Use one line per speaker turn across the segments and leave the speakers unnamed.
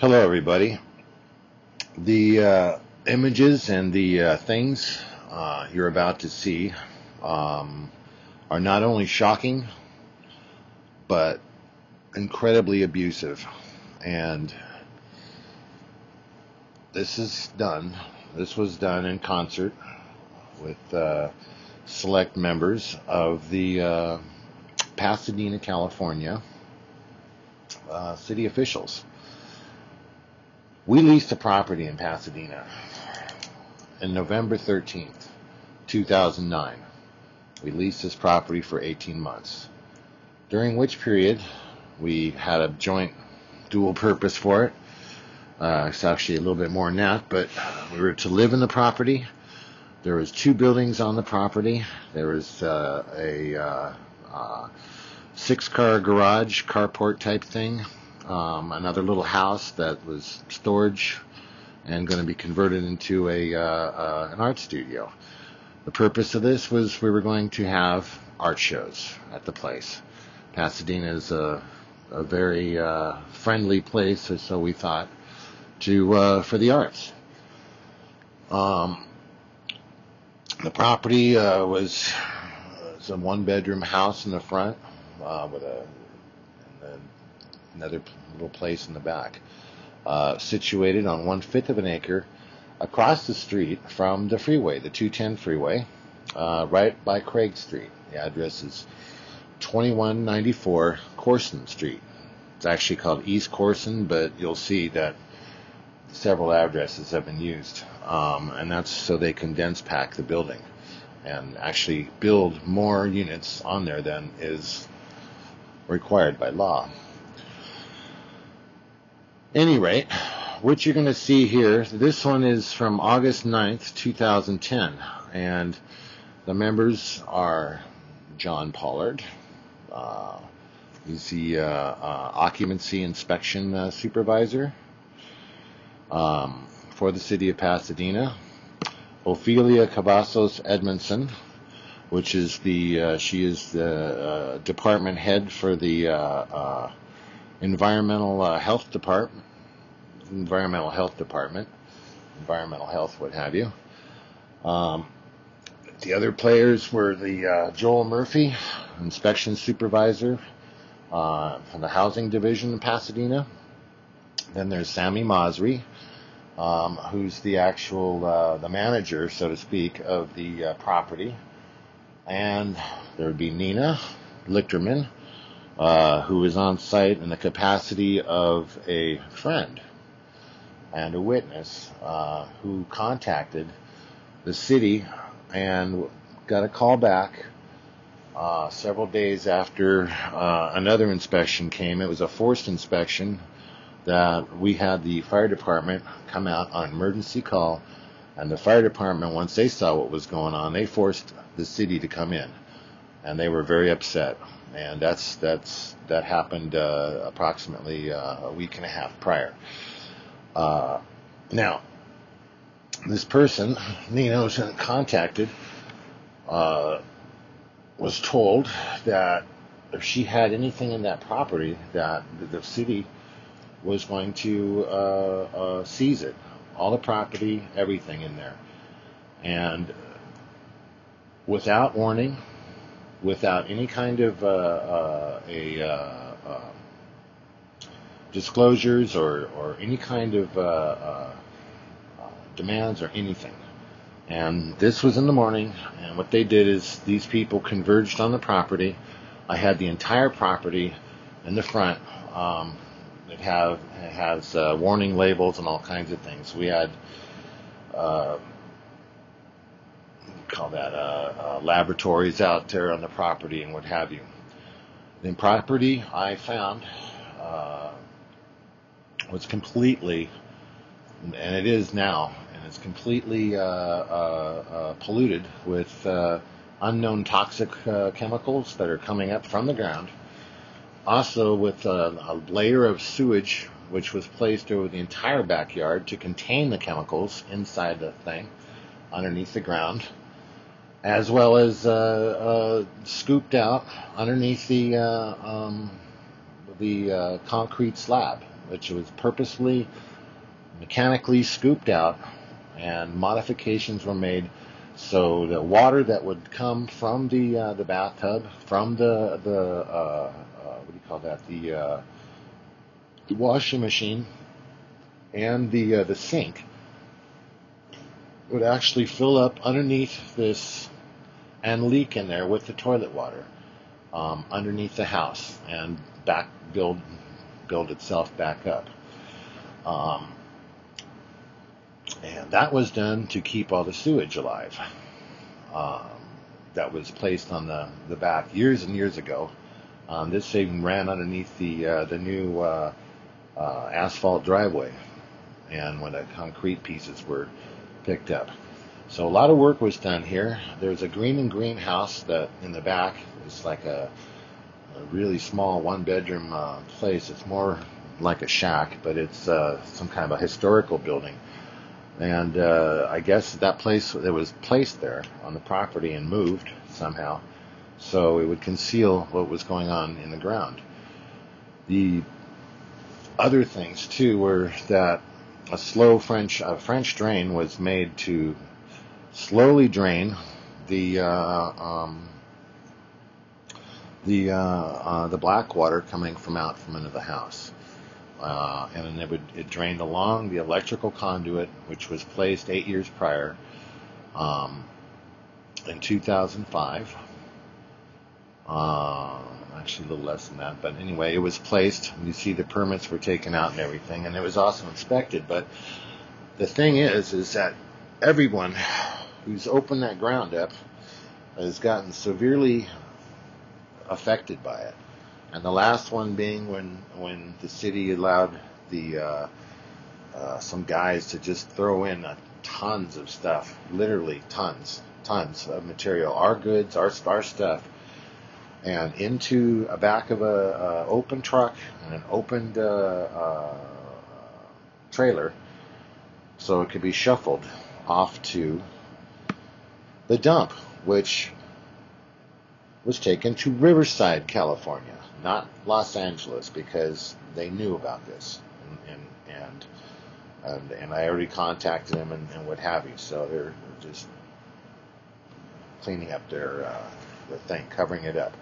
Hello, everybody. The images and the things you're about to see are not only shocking, but incredibly abusive. And this was done in concert with select members of the Pasadena, California city officials. We leased a property in Pasadena on November 13th, 2009. We leased this property for 18 months, during which period we had a joint dual purpose for it. It's actually a little bit more than that, but we were to live in the property. There was 2 buildings on the property. There was a 6-car garage, carport type thing. Another little house that was storage and going to be converted into an art studio. The purpose of this was we were going to have art shows at the place. Pasadena is a very friendly place, or so we thought, for the arts. The property was a 1-bedroom house in the front with another little place in the back, situated on 1/5 of an acre across the street from the freeway, the 210 freeway, right by Craig Street. The address is 2194 Corson Street. It's actually called East Corson, but you'll see that several addresses have been used, and that's so they can dense pack the building and actually build more units on there than is required by law. Any rate, what you're going to see here, this one is from August 9th, 2010, and the members are John Pollard. He's the occupancy inspection supervisor for the city of Pasadena. Ophelia Cavazos Edmondson, which is she is the department head for the environmental health department, environmental health, what have you. The other players were the Joel Murphy, inspection supervisor from the housing division in Pasadena. Then there's Sammy Masri, who's the actual the manager, so to speak, of the property. And there would be Nina Lichterman, who is on site in the capacity of a friend and a witness who contacted the city and got a call back several days after another inspection came. It was a forced inspection that we had the fire department come out on emergency call, and the fire department, once they saw what was going on, they forced the city to come in, and they were very upset. And that happened approximately a week and a half prior. Now, this person, Nina, was contacted, was told that if she had anything in that property, that the city was going to seize it, all the property, everything in there, and without warning, without any kind of disclosures or any kind of demands or anything. And this was in the morning, and what they did is these people converged on the property. I had the entire property in the front. It has warning labels and all kinds of things. We had laboratories out there on the property and what have you. The property I found was completely, and it is now, and it's completely polluted with unknown toxic chemicals that are coming up from the ground. Also with a layer of sewage which was placed over the entire backyard to contain the chemicals inside the thing underneath the ground, as well as scooped out underneath the concrete slab which was purposely mechanically scooped out, and modifications were made so the water that would come from the bathtub, from the what do you call that, the washing machine, and the sink would actually fill up underneath this and leak in there with the toilet water underneath the house and build itself back up. And that was done to keep all the sewage alive. That was placed on the back years and years ago. This thing ran underneath the new asphalt driveway, and when the concrete pieces were picked up. So a lot of work was done here. There's a green house that in the back is like a really small one-bedroom place. It's more like a shack, but it's some kind of a historical building. And I guess that place, it was placed there on the property and moved somehow, so it would conceal what was going on in the ground. The other things too were that a French drain was made to slowly drain the black water coming from under the house. And then it drained along the electrical conduit, which was placed 8 years prior, in 2005. Actually, a little less than that, but anyway, it was placed. You see, the permits were taken out and everything, and it was also inspected. But the thing is that everyone who's opened that ground up has gotten severely affected by it. And the last one being when the city allowed the some guys to just throw in tons of stuff, literally tons of material, our goods, our stuff, and into a back of a open truck and an opened trailer, so it could be shuffled off to the dump, which was taken to Riverside, California, not Los Angeles, because they knew about this, and I already contacted them and what have you. So they're just cleaning up their thing, covering it up.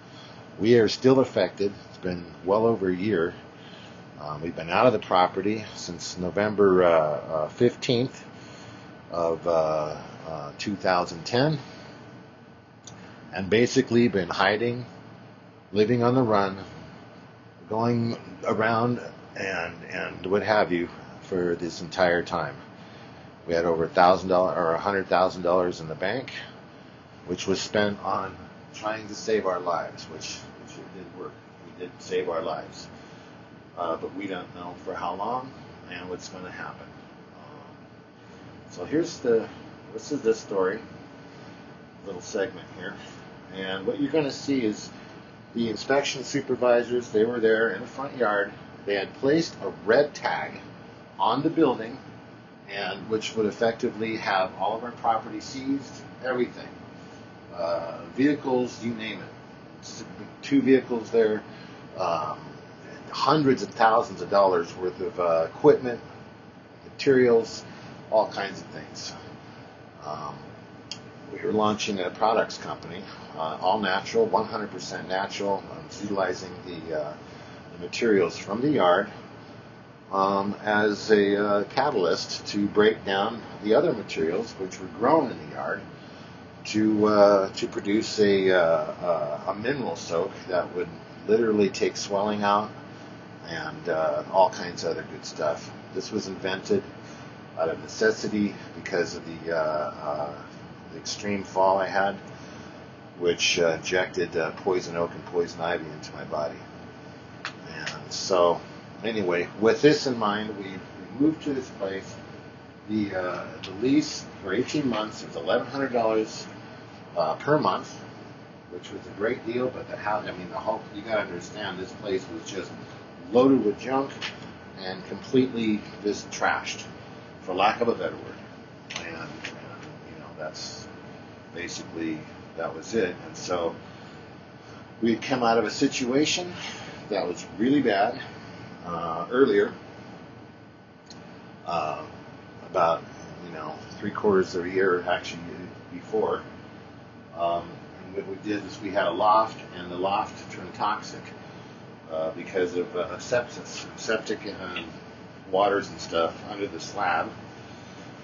We are still affected. It's been well over a year. We've been out of the property since November 15th of 2010. And basically been hiding, living on the run, going around and what have you for this entire time. We had over $1,000 or $100,000 in the bank, which was spent on trying to save our lives, which it did work. We did save our lives, but we don't know for how long and what's going to happen. So this is this story, little segment here. And what you're going to see is the inspection supervisors. They were there in the front yard. They had placed a red tag on the building, and which would effectively have all of our property seized, everything. Vehicles, you name it. 2 vehicles there, hundreds of thousands of dollars worth of equipment, materials, all kinds of things. We were launching a products company, all natural, 100% natural, utilizing the materials from the yard as a catalyst to break down the other materials which were grown in the yard to produce a mineral soak that would literally take swelling out and all kinds of other good stuff. This was invented out of necessity because of the extreme fall I had, which injected poison oak and poison ivy into my body. And so, anyway, with this in mind, we moved to this place. The lease for 18 months was $1,100 per month, which was a great deal. But the house, you got to understand, this place was just loaded with junk and completely just trashed, for lack of a better word. And that's basically, that was it. And so we had come out of a situation that was really bad earlier, about 3/4 of a year actually before. And what we did is we had a loft, and the loft turned toxic because of septic waters and stuff under the slab,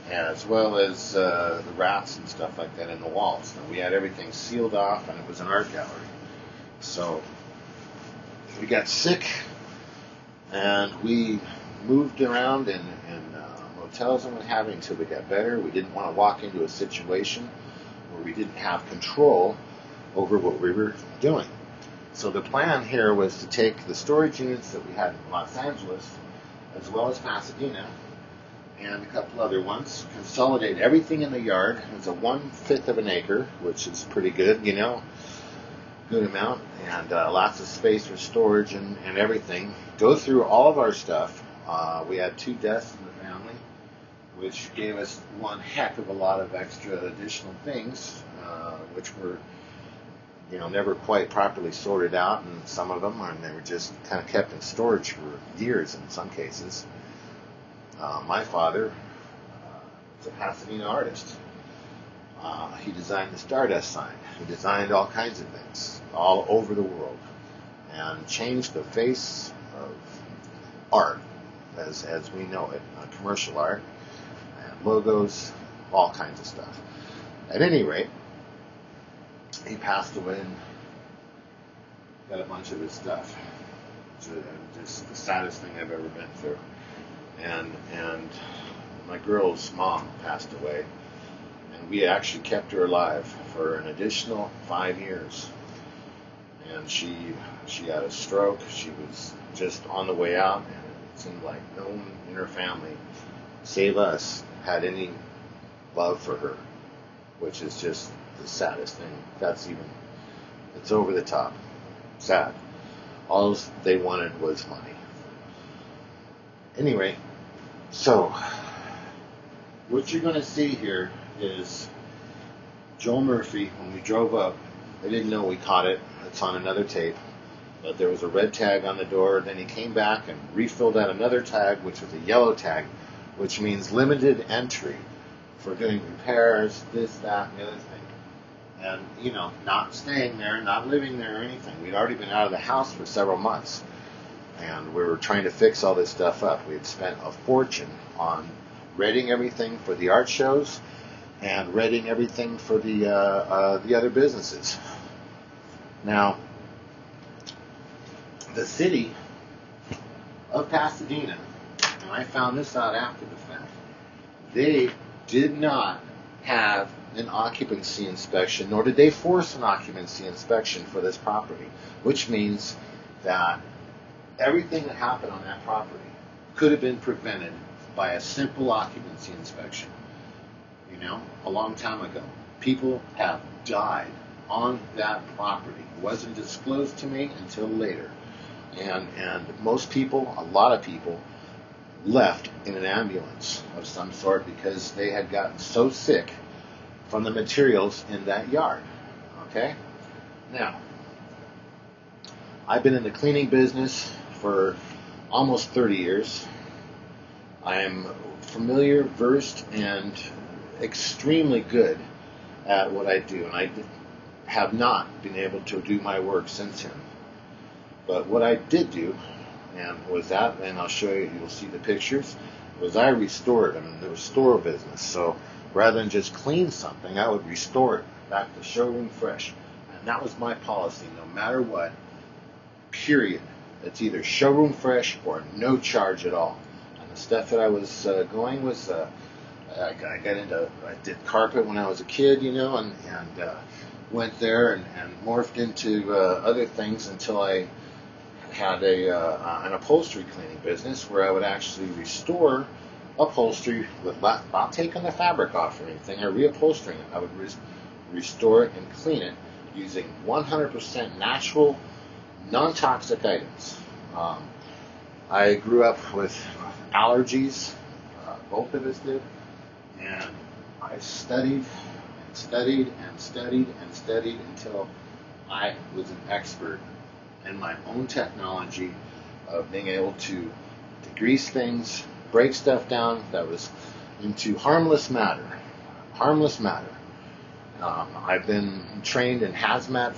as well as the rats and stuff like that in the walls. And we had everything sealed off, and it was an art gallery. So we got sick, and we moved around in motels and what have you until we got better. We didn't want to walk into a situation where we didn't have control over what we were doing. So the plan here was to take the storage units that we had in Los Angeles, as well as Pasadena, and a couple other ones, consolidate everything in the yard. It's a 1/5 of an acre, which is pretty good, good amount, and lots of space for storage and everything. Go through all of our stuff. We had 2 deaths in the family, which gave us one heck of a lot of extra additional things, which were, never quite properly sorted out, and some of them, and they were just kind of kept in storage for years in some cases. My father is a Pasadena artist. He designed the Stardust sign. He designed all kinds of things all over the world and changed the face of art as we know it, commercial art and logos, all kinds of stuff. At any rate, he passed away and got a bunch of his stuff. It's just the saddest thing I've ever been through. And my girl's mom passed away, and we actually kept her alive for an additional 5 years. And she had a stroke. She was just on the way out, and it seemed like no one in her family, save us, had any love for her, which is just the saddest thing. It's over the top. Sad. All they wanted was money. Anyway, so what you're going to see here is Joel Murphy, when we drove up, I didn't know we caught it. It's on another tape. But there was a red tag on the door. Then he came back and refilled out another tag, which was a yellow tag, which means limited entry for doing repairs, this, that, and the other thing. And, not staying there, not living there or anything. We'd already been out of the house for several months. And we were trying to fix all this stuff up. We had spent a fortune on readying everything for the art shows and readying everything for the other businesses. Now, the city of Pasadena, and I found this out after the fact, they did not have an occupancy inspection, nor did they force an occupancy inspection for this property, which means that everything that happened on that property could have been prevented by a simple occupancy inspection. A long time ago, people have died on that property. It wasn't disclosed to me until later. And most people, a lot of people, left in an ambulance of some sort because they had gotten so sick from the materials in that yard. Okay? Now, I've been in the cleaning business for almost 30 years. I am familiar, versed, and extremely good at what I do. And I have not been able to do my work since him. But what I did do, and I'll show you, you'll see the pictures, was I restored. The restore business. So rather than just clean something, I would restore it back to showroom fresh. And that was my policy, no matter what, period. It's either showroom fresh or no charge at all. And the stuff that I was going was, I did carpet when I was a kid, and went there and morphed into other things until I had an upholstery cleaning business where I would actually restore upholstery without taking the fabric off or anything or reupholstering it. I would restore it and clean it using 100% natural, non-toxic items. I grew up with allergies, both of us did, and I studied and studied and studied and studied until I was an expert in my own technology of being able to degrease things, break stuff down that was into harmless matter. Harmless matter. I've been trained in hazmat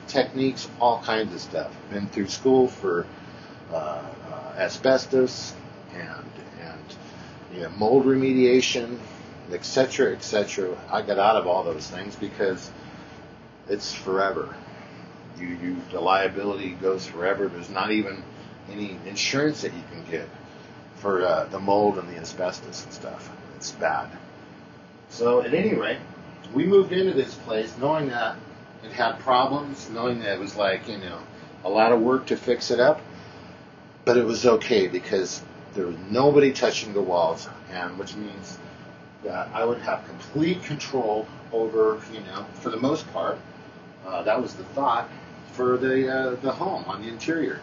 techniques, all kinds of stuff. Been through school for asbestos and mold remediation, etc., etc. I got out of all those things because it's forever. The liability goes forever. There's not even any insurance that you can get for the mold and the asbestos and stuff. It's bad. So at any rate, we moved into this place knowing that it had problems, knowing that it was like, a lot of work to fix it up, but it was okay because there was nobody touching the walls, and which means that I would have complete control over, for the most part, that was the thought for the home on the interior.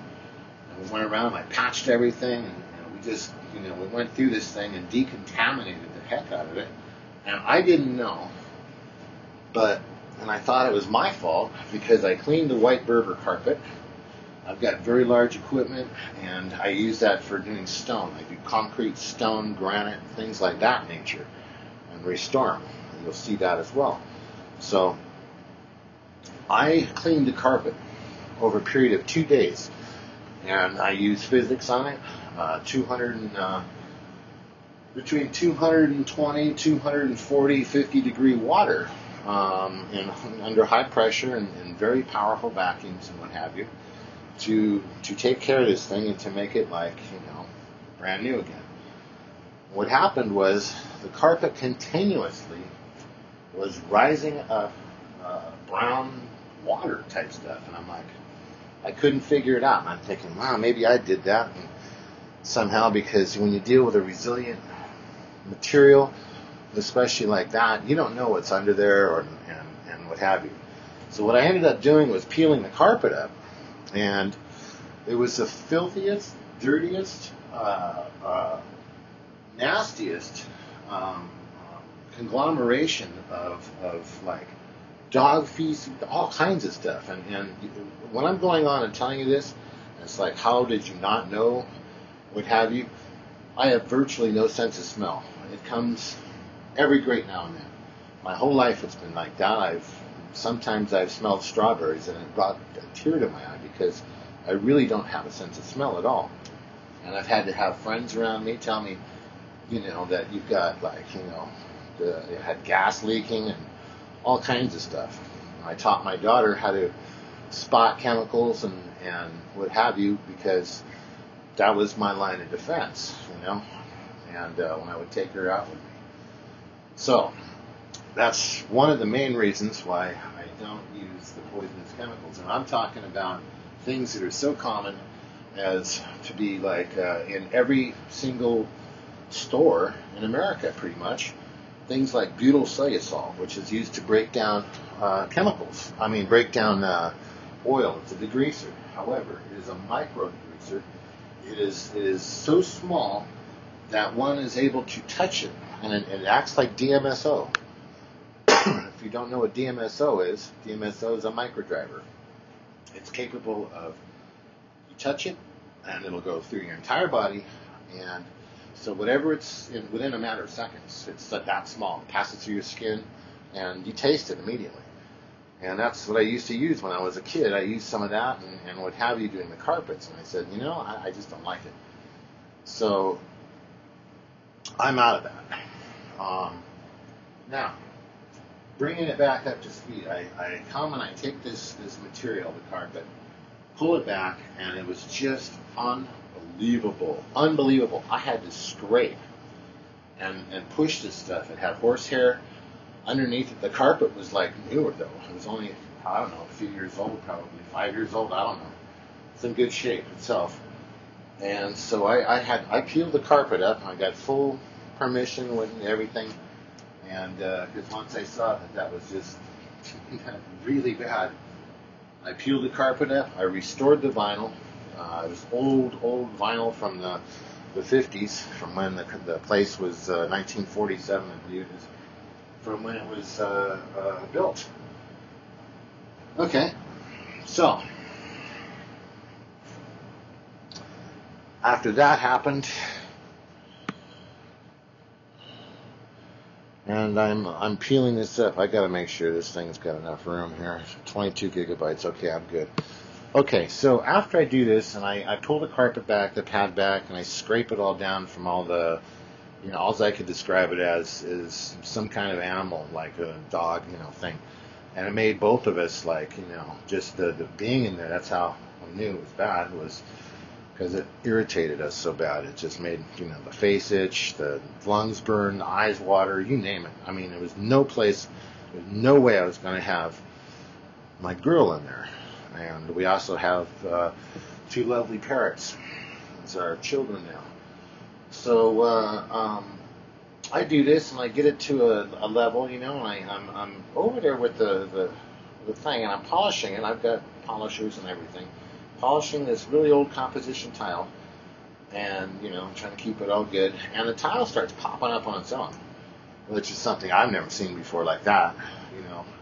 And we went around, I patched everything, and we just, we went through this thing and decontaminated the heck out of it. And I didn't know, and I thought it was my fault because I cleaned the white Berber carpet. I've got very large equipment, and I use that for doing stone. I do concrete, stone, granite, things like that nature, and restore them. And you'll see that as well. So I cleaned the carpet over a period of 2 days, and I used physics on it, between 220, 240, 50 degree water under high pressure and very powerful vacuums and what have you to take care of this thing and to make it like, brand new again. What happened was the carpet continuously was rising up brown water type stuff, and I'm like, I couldn't figure it out. And I'm thinking, wow, maybe I did that and somehow, because when you deal with a resilient material, especially like that, you don't know what's under there and what have you. So what I ended up doing was peeling the carpet up, and it was the filthiest, dirtiest, nastiest conglomeration of like dog feces, all kinds of stuff. And when I'm going on and telling you this, it's like, how did you not know, what have you? I have virtually no sense of smell. It comes every great now and then. My whole life it's been like that. Sometimes I've smelled strawberries and it brought a tear to my eye because I really don't have a sense of smell at all. And I've had to have friends around me tell me, that you've got like, you had gas leaking and all kinds of stuff. I taught my daughter how to spot chemicals and what have you, because that was my line of defense, and when I would take her out with me. So that's one of the main reasons why I don't use the poisonous chemicals. And I'm talking about things that are so common as to be like in every single store in America, pretty much. Things like butyl cellulose, which is used to break down chemicals. Break down oil. It's a degreaser. However, it is a micro degreaser. It is so small that one is able to touch it, and it acts like DMSO. If you don't know what DMSO is a microdriver. It's capable of, you touch it, and it'll go through your entire body, and so whatever it's in, within a matter of seconds, it's that small. It passes through your skin, and you taste it immediately. And that's what I used to use when I was a kid. I used some of that and what have you doing the carpets. And I said, I just don't like it. So I'm out of that. Now, bringing it back up to speed, I come and I take this material, the carpet, pull it back, and it was just unbelievable. Unbelievable. I had to scrape and push this stuff. It had horsehair underneath it. The carpet was like newer though. It was only, I don't know, a few years old, probably 5 years old, I don't know. It's in good shape itself. And so I peeled the carpet up. I got full permission with everything. And because once I saw that was just really bad, I peeled the carpet up. I restored the vinyl. It was old vinyl from the 50s, from when the place was 1947, I believe it is, from when it was built. Okay, so after that happened, And I'm peeling this up. I got to make sure this thing's got enough room here. 22 gigabytes. Okay, I'm good. Okay, so after I do this, and I pull the carpet back, the pad back, and I scrape it all down from all the, all I could describe it as is some kind of animal, like a dog, thing. And it made both of us, like, just the being in there, that's how I knew it was bad, was because it irritated us so bad. It just made, the face itch, the lungs burn, the eyes water, you name it. I mean, there was no no way I was going to have my girl in there. And we also have 2 lovely parrots as our children now. So I do this and I get it to a level, and I'm over there with the thing, and I'm polishing it. I've got polishers and everything. Polishing this really old composition tile, and trying to keep it all good. And the tile starts popping up on its own, which is something I've never seen before like that.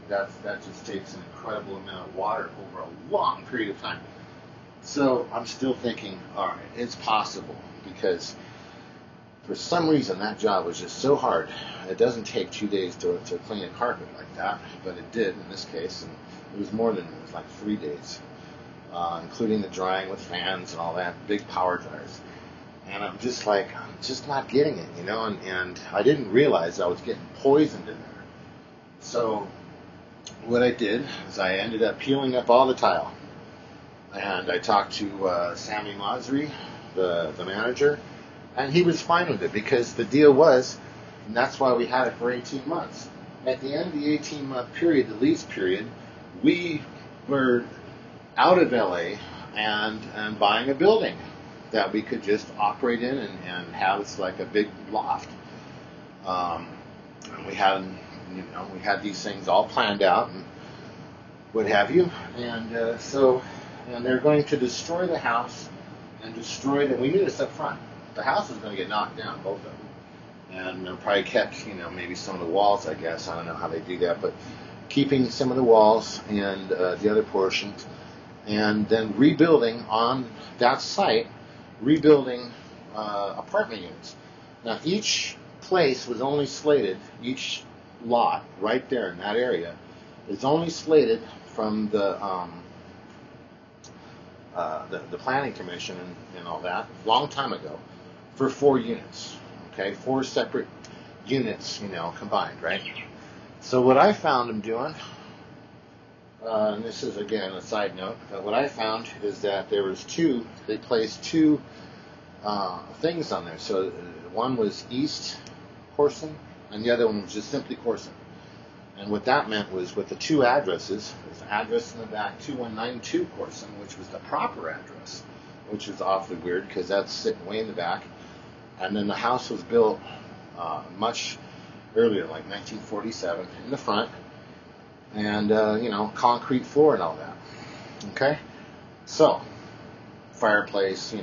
That just takes an incredible amount of water over a long period of time. So I'm still thinking, all right, it's possible, because for some reason that job was just so hard. It doesn't take 2 days to clean a carpet like that, but it did in this case, and it was more than, it was like 3 days, including the drying with fans and all that, big power dryers. And I'm just not getting it, and I didn't realize I was getting poisoned in there. So what I did is I ended up peeling up all the tile, and I talked to Sammy Masri, the manager, and he was fine with it, because the deal was, and that's why we had it for 18 months. At the end of the 18-month period, the lease period, we were out of LA and buying a building that we could just operate in and have like a big loft. And we had these things all planned out and what have you. And so they're going to destroy the house and destroy we knew this up front. The house was going to get knocked down, both of them. And they'll probably kept, maybe some of the walls, I guess. I don't know how they do that, but keeping some of the walls and the other portions, and then rebuilding on that site, apartment units. Now, each place was only slated, each lot right there in that area is only slated from the planning commission and all that, a long time ago, for 4 units. Okay, 4 separate units, combined, right? So what I found them doing, and this is again a side note, but what I found is that they placed 2 things on there. So one was East Corson, and the other one was just simply Corson. And what that meant was, with the 2 addresses, there's an address in the back, 2192 Corson, which was the proper address, which is awfully weird because that's sitting way in the back. And then the house was built much earlier, like 1947, in the front, and concrete floor and all that. Okay, so fireplace,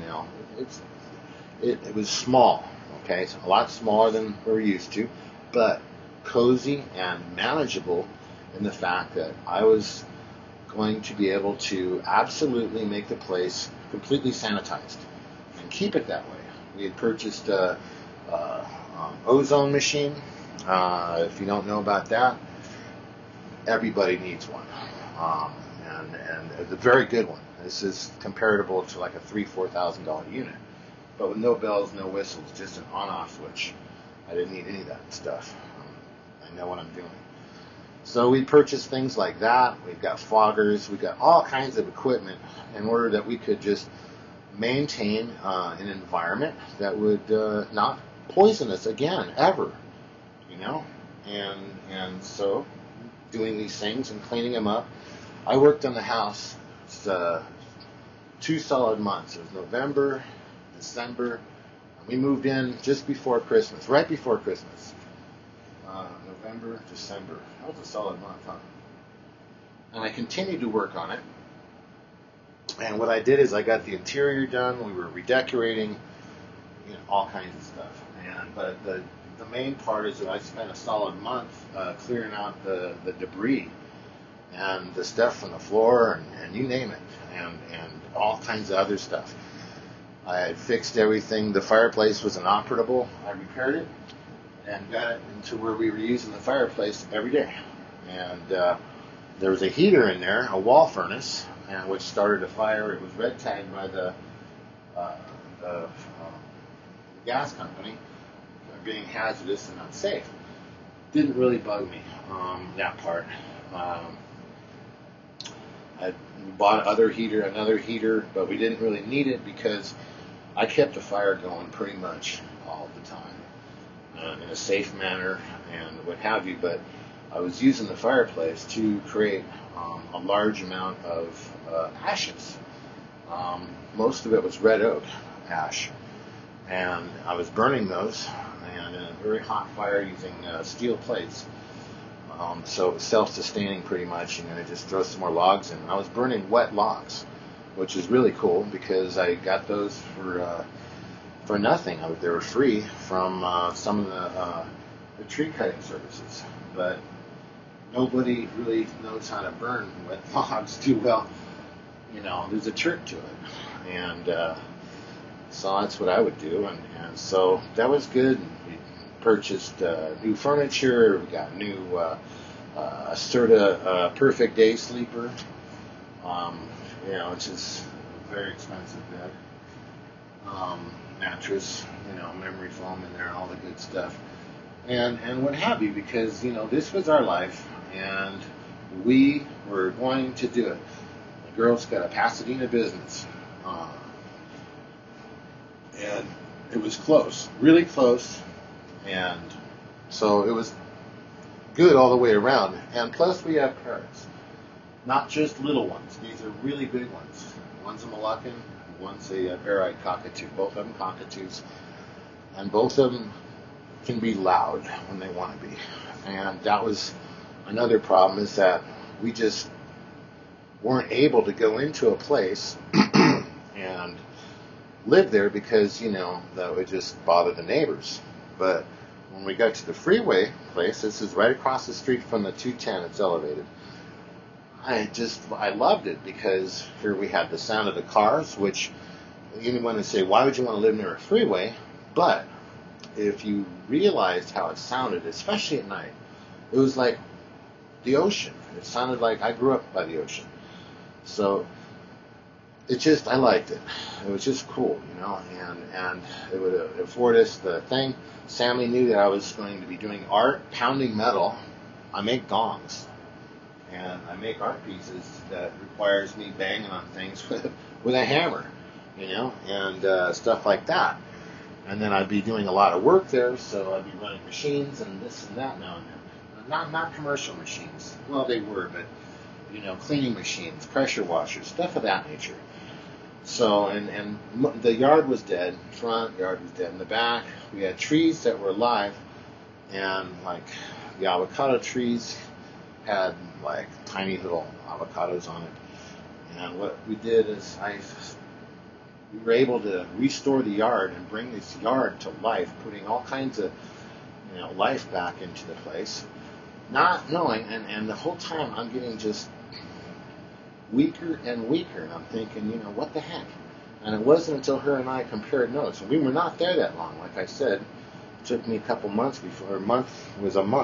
it was small. Okay, it's a lot smaller than we're used to, but cozy and manageable in the fact that I was going to be able to absolutely make the place completely sanitized and keep it that way. We had purchased a ozone machine. If you don't know about that, everybody needs one, and a very good one. This is comparable to like a $3,000-$4,000 unit, but with no bells, no whistles, just an on-off switch. I didn't need any of that stuff. I know what I'm doing. So we purchased things like that. We've got foggers. We've got all kinds of equipment in order that we could just maintain an environment that would not poison us again, ever. And so doing these things and cleaning them up. I worked on the house 2 solid months. It was November, December. We moved in just before Christmas, right before Christmas. November, December. That was a solid month, huh? And I continued to work on it. And what I did is I got the interior done. We were redecorating, all kinds of stuff. But the main part is that I spent a solid month clearing out the debris and the stuff from the floor and you name it, and all kinds of other stuff. I had fixed everything. The fireplace was inoperable. I repaired it, and got it into where we were using the fireplace every day. And there was a heater in there, a wall furnace, and which started a fire. It was red tagged by the gas company being hazardous and unsafe. Didn't really bug me, that part. I bought another heater, but we didn't really need it because I kept the fire going pretty much all the time in a safe manner and what have you. But I was using the fireplace to create a large amount of ashes. Most of it was red oak ash, and I was burning those and in a very hot fire using steel plates. So it was self-sustaining pretty much, and then I just throw some more logs in. I was burning wet logs, which is really cool because I got those for nothing. They were free from some of the tree cutting services, but nobody really knows how to burn wet logs too well. You know, there's a trick to it, and so that's what I would do, and so that was good. We purchased new furniture. We got new Serta Perfect Day sleeper, which is a very expensive bed. Mattress, memory foam in there, all the good stuff, and what have you, because this was our life, and we were going to do it. The girl's got a Pasadena business, and it was close, really close, and so it was good all the way around. And plus we have parrots, not just little ones. These are really big ones. One's a Moluccan, one's a bare-eyed cockatoo. Both of them cockatoos, and both of them can be loud when they want to be. And that was another problem, is that we just weren't able to go into a place and live there because that would just bother the neighbors. But when we got to the freeway place, this is right across the street from the 210, it's elevated. I loved it because here we had the sound of the cars, which anyone would say, why would you want to live near a freeway? But if you realized how it sounded, especially at night, it was like the ocean. It sounded like I grew up by the ocean. So I liked it. It was just cool, and it would afford us the thing. Sammy knew that I was going to be doing art, pounding metal. I make gongs, and I make art pieces that requires me banging on things with a hammer, and stuff like that. And then I'd be doing a lot of work there, so I'd be running machines and this and that now and then. Not commercial machines. Well, they were, but cleaning machines, pressure washers, stuff of that nature. So, and the yard was dead. Front yard was dead. In the back, we had trees that were alive, and like the avocado trees had like tiny little avocados on it. And what we did is we were able to restore the yard and bring this yard to life, putting all kinds of life back into the place, not knowing, and the whole time I'm getting just weaker and weaker, and I'm thinking, what the heck? And it wasn't until her and I compared notes, and we were not there that long. Like I said, it took me a couple months before,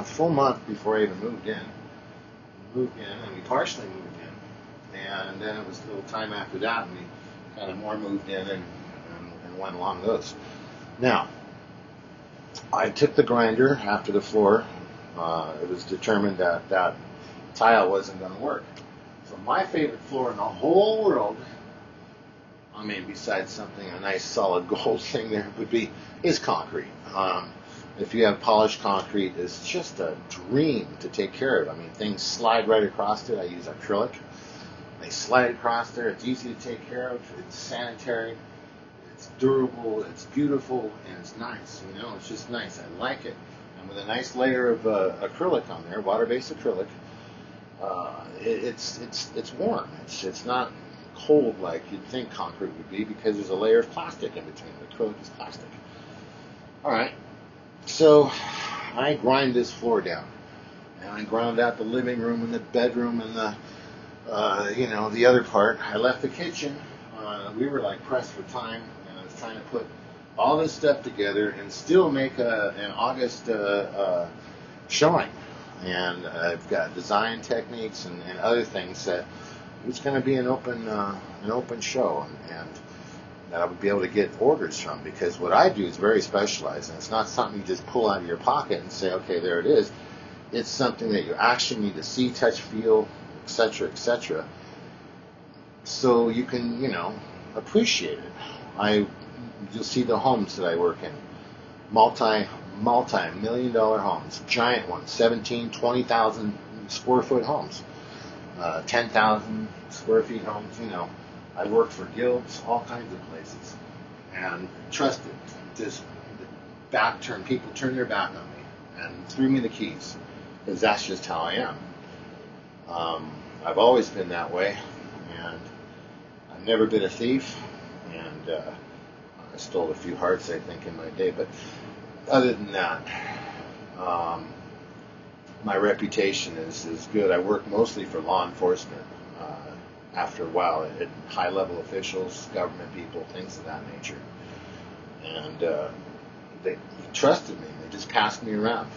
full month before I even moved in. And we partially moved in, and then it was a little time after that, and we kind of more moved in and went along those. Now, I took the grinder after the floor. It was determined that tile wasn't going to work. So my favorite floor in the whole world, besides a nice solid gold thing there, is concrete. If you have polished concrete, it's just a dream to take care of. Things slide right across it. I use acrylic. They slide across there. It's easy to take care of. It's sanitary. It's durable. It's beautiful, and it's nice. It's just nice. I like it. And with a nice layer of acrylic on there, water-based acrylic, it's warm. It's not cold like you'd think concrete would be, because there's a layer of plastic in between. The acrylic is plastic. All right. So I grind this floor down, and I ground out the living room and the bedroom and the other part. I left the kitchen. We were like pressed for time, and I was trying to put all this stuff together and still make an August showing. And I've got design techniques and other things that it's going to be an open show, and that I would be able to get orders from, because what I do is very specialized, and it's not something you just pull out of your pocket and say, okay, there it is. It's something that you actually need to see, touch, feel, etc., etc., so you can, appreciate it. You'll see the homes that I work in, multi-million-dollar homes, giant ones, 17, 20,000 square foot homes, 10,000 square feet homes. I worked for guilds, all kinds of places, and trust it. Just people turned their back on me and threw me the keys, because that's just how I am. I've always been that way, and I've never been a thief, and I stole a few hearts, I think, in my day, but other than that, my reputation is good. I work mostly for law enforcement. After a while, at high-level officials, government people, things of that nature, and they trusted me. They just passed me around.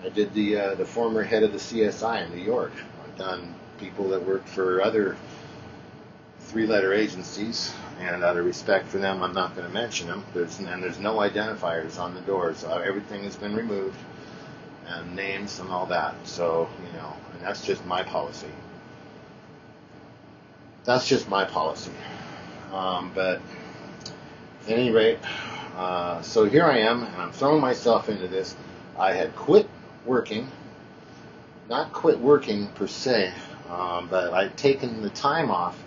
I did the former head of the CSI in New York. I've done people that worked for other three-letter agencies, and out of respect for them, I'm not going to mention them. There's no identifiers on the doors. Everything has been removed, and names and all that. So, and that's just my policy. But at any rate, so here I am, and I'm throwing myself into this. I had quit working, not quit working per se, but I'd taken the time off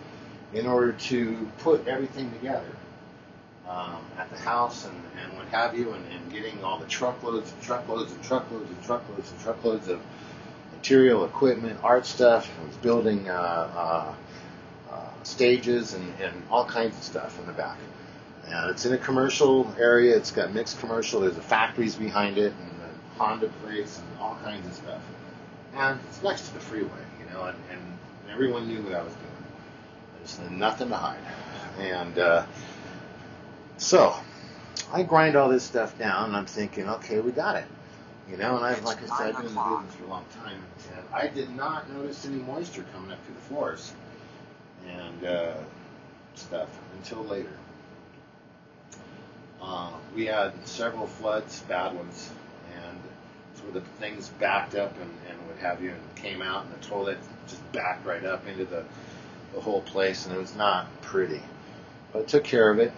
in order to put everything together at the house and what have you, and getting all the truckloads of material, equipment, art stuff. I was building stages and all kinds of stuff in the back. And it's in a commercial area. It's got mixed commercial. There's the factories behind it, and the Honda place, and all kinds of stuff. And it's next to the freeway, and everyone knew what I was doing. There's nothing to hide. And so I grind all this stuff down, and I'm thinking, okay, we got it. And like I said, I've been in the business for a long time, and I did not notice any moisture coming up through the floors and stuff until later. We had several floods, bad ones, and so the things backed up and what have you, and came out, and the toilet just backed right up into the whole place, and it was not pretty. But took care of it,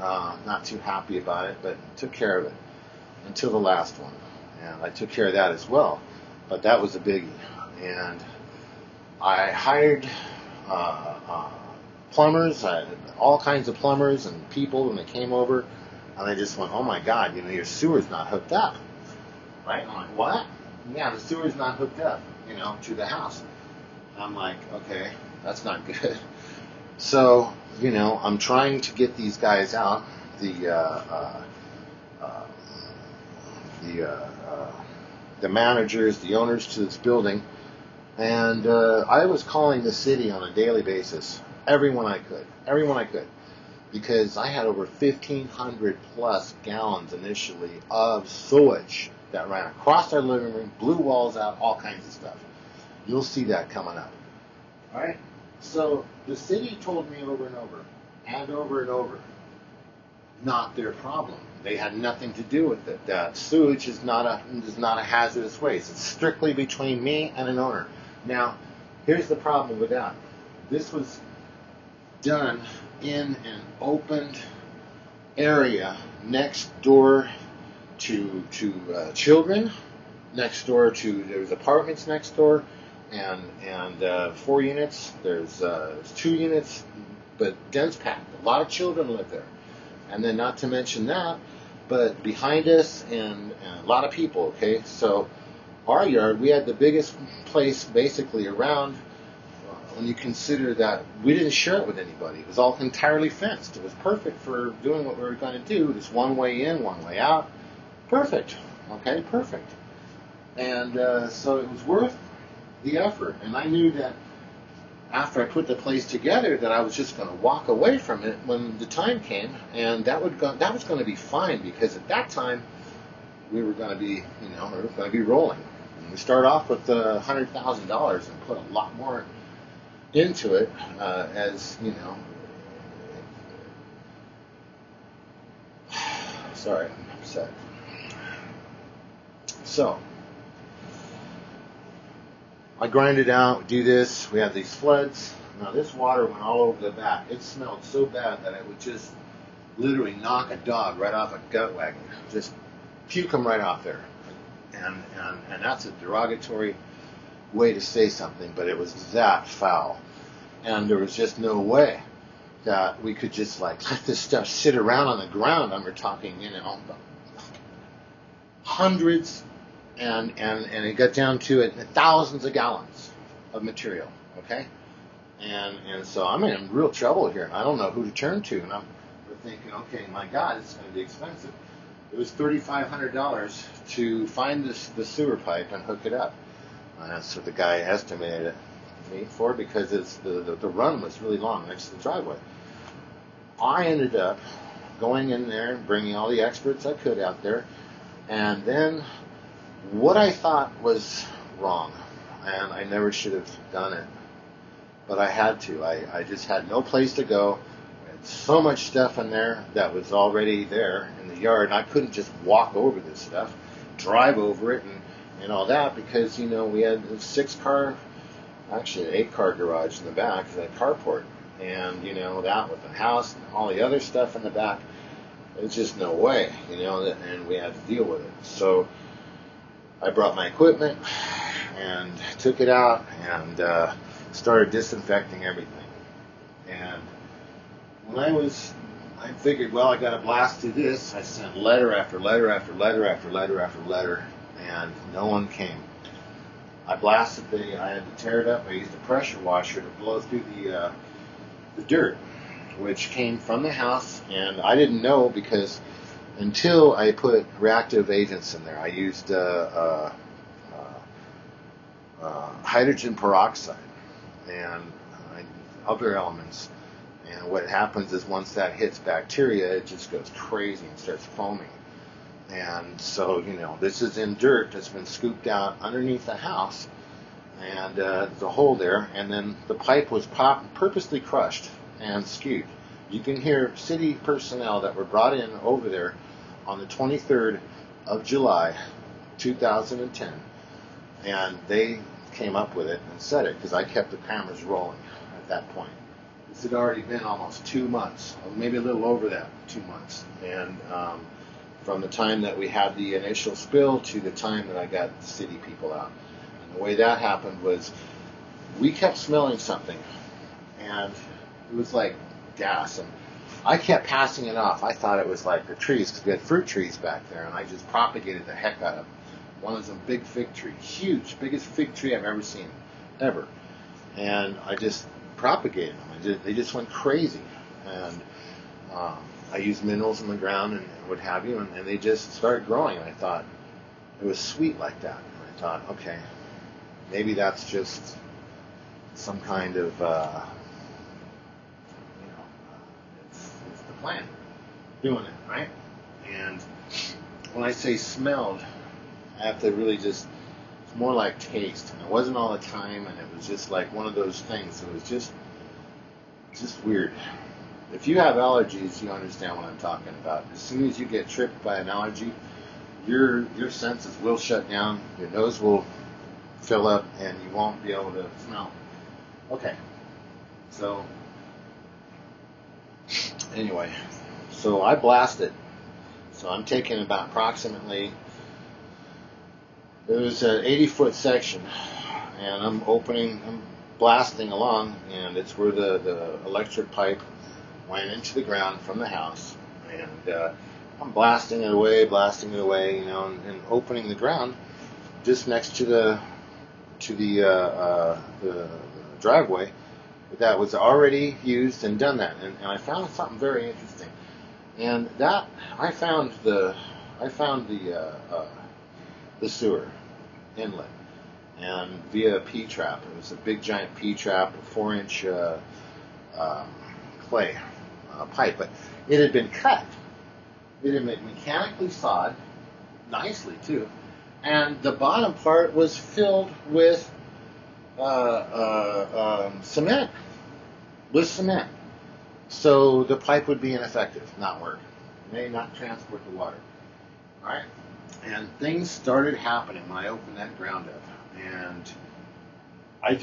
not too happy about it, but took care of it until the last one. And I took care of that as well, but that was a biggie. And I hired plumbers, all kinds of plumbers and people, and they came over, and they just went, oh my God, your sewer's not hooked up. Right? I'm like, what? Yeah, the sewer's not hooked up, to the house. I'm like, okay, that's not good. So, I'm trying to get these guys out, the managers, the owners to this building, and I was calling the city on a daily basis, everyone I could, because I had over 1,500 plus gallons initially of sewage that ran across our living room, blew walls out, all kinds of stuff. You'll see that coming up. All right? So the city told me over and over, not their problem. They had nothing to do with it. That sewage is not a hazardous waste. It's strictly between me and an owner. Now, here's the problem with that. This was done in an opened area next door to children, next door to, there's apartments next door, and 4 units. There's 2 units, but dense packed. A lot of children live there. And then not to mention that, but behind us and a lot of people, okay? So our yard, we had the biggest place basically around, when you consider that we didn't share it with anybody. It was all entirely fenced. It was perfect for doing what we were going to do. Just one way in, one way out. Perfect. Okay, perfect. And so it was worth the effort. And I knew that after I put the place together that I was just going to walk away from it when the time came, and that was going to be fine, because at that time we were going to be, we were going to be rolling. And we started off with $100,000 and put a lot more into it, as sorry, I'm upset. So I grind it out, do this. We had these floods. Now this water went all over the back. It smelled so bad that it would just literally knock a dog right off a gut wagon. Just puke them right off there. And that's a derogatory way to say something, but it was that foul. And there was just no way that we could just let this stuff sit around on the ground. And we're talking, hundreds and it got down to thousands of gallons of material, okay? And so I'm in real trouble here, and I don't know who to turn to. And I'm thinking, okay, my God, it's going to be expensive. It was $3,500 to find the sewer pipe and hook it up. That's what the guy estimated me for, because the run was really long next to the driveway. I ended up going in there and bringing all the experts I could out there, and then what I thought was wrong, and I never should have done it, but I had to. I just had no place to go. I had so much stuff in there that was already there in the yard, and I couldn't just walk over this stuff, drive over it, and all that, because, we had a 8-car garage in the back, the carport, and, that with the house and all the other stuff in the back, there's just no way, and we had to deal with it. So I brought my equipment and took it out and started disinfecting everything. And when I figured, well, I got to blast through this, I sent letter after letter after letter after letter after letter, and no one came. I blasted I had to tear it up. I used a pressure washer to blow through the dirt, which came from the house, and I didn't know, because until I put reactive agents in there, I used hydrogen peroxide and other elements. And what happens is once that hits bacteria, it just goes crazy and starts foaming. And so, this is in dirt that's been scooped out underneath the house, and there's a hole there, and then the pipe was purposely crushed and skewed. You can hear city personnel that were brought in over there on the 23rd of July, 2010, and they came up with it and said it, because I kept the cameras rolling at that point. This had already been almost 2 months, or maybe a little over that, 2 months, and from the time that we had the initial spill to the time that I got the city people out. And the way that happened was we kept smelling something, and it was like gas, and I kept passing it off. I thought it was like the trees, because we had fruit trees back there, and I just propagated the heck out of one of them big fig tree, huge, biggest fig tree I've ever seen, ever. And I just propagated them. They just went crazy, and I used minerals in the ground and what have you, and they just started growing. And I thought it was sweet like that. And I thought, okay, maybe that's just some kind of, it's the plant doing it, right? And when I say smelled, I have to really it's more like taste. And it wasn't all the time, and it was just like one of those things. It was just weird. If you have allergies, you understand what I'm talking about. As soon as you get tripped by an allergy, your senses will shut down, your nose will fill up, and you won't be able to smell. Okay. So, anyway, so I blasted. So I'm taking about approximately, it was an 80-foot section, and I'm blasting along, and it's where the electric pipe went into the ground from the house, and I'm blasting it away, and opening the ground just next to the driveway that was already used and done that, and I found something very interesting, and that I found the sewer inlet, and via a P-trap. It was a big giant P-trap, a 4-inch clay pipe, but it had been cut. It had been mechanically sawed, nicely too, and the bottom part was filled with cement. With cement. So the pipe would be ineffective, not work. It may not transport the water. All right? And things started happening when I opened that ground up. And I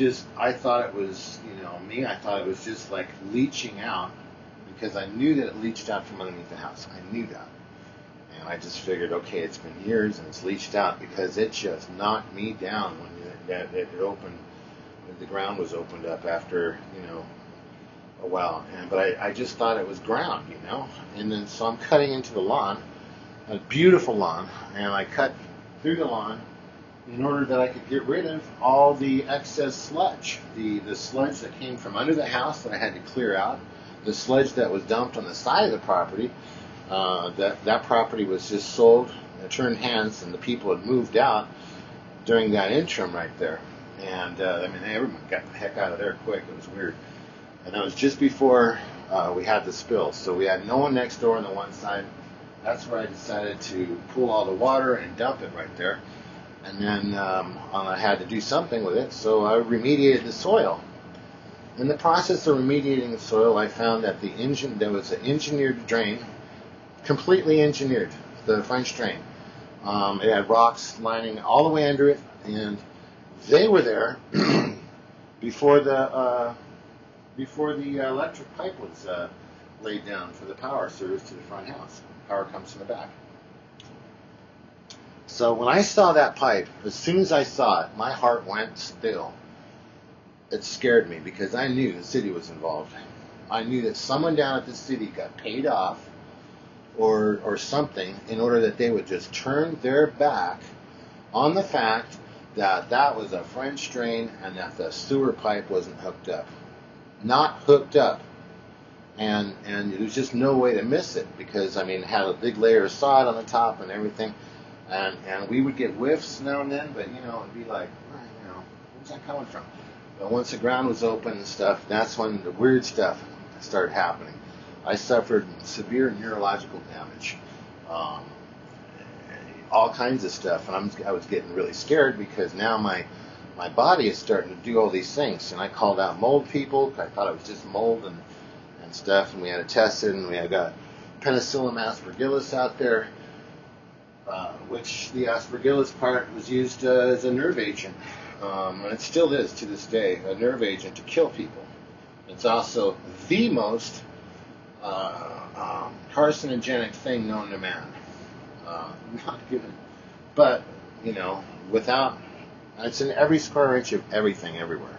thought it was, I thought it was just like leaching out, because I knew that it leached out from underneath the house. I knew that. And I just figured, okay, it's been years and it's leached out, because it just knocked me down when it opened, when the ground was opened up after, a while. But I just thought it was ground, And then so I'm cutting into the lawn, a beautiful lawn, and I cut through the lawn in order that I could get rid of all the excess sludge, the sludge that came from under the house that I had to clear out, the sludge that was dumped on the side of the property. That property was just sold, it turned hands, and the people had moved out during that interim right there. And everyone got the heck out of there quick. It was weird. And that was just before we had the spill. So we had no one next door on the one side. That's where I decided to pull all the water and dump it right there. And then I had to do something with it, so I remediated the soil. In the process of remediating the soil, I found that there was an engineered drain, completely engineered, the French drain. It had rocks lining all the way under it, and they were there before the electric pipe was laid down for the power service to the front house. Power comes from the back. So when I saw that pipe, as soon as I saw it, my heart went still. It scared me, because I knew the city was involved. I knew that someone down at the city got paid off or something in order that they would just turn their back on the fact that that was a French drain and that the sewer pipe wasn't hooked up. Not hooked up. And there was just no way to miss it, because, it had a big layer of sod on the top and everything. And we would get whiffs now and then, but, it'd be like, where's that coming from? But once the ground was open and stuff, that's when the weird stuff started happening. I suffered severe neurological damage, all kinds of stuff, and I was getting really scared, because now my body is starting to do all these things. And I called out mold people. I thought it was just mold and stuff, and we had to test it, and we had got Penicillium aspergillus out there, which the aspergillus part was used as a nerve agent, and it still is to this day, a nerve agent to kill people. It's also the most carcinogenic thing known to man. Not good, but without, it's in every square inch of everything, everywhere.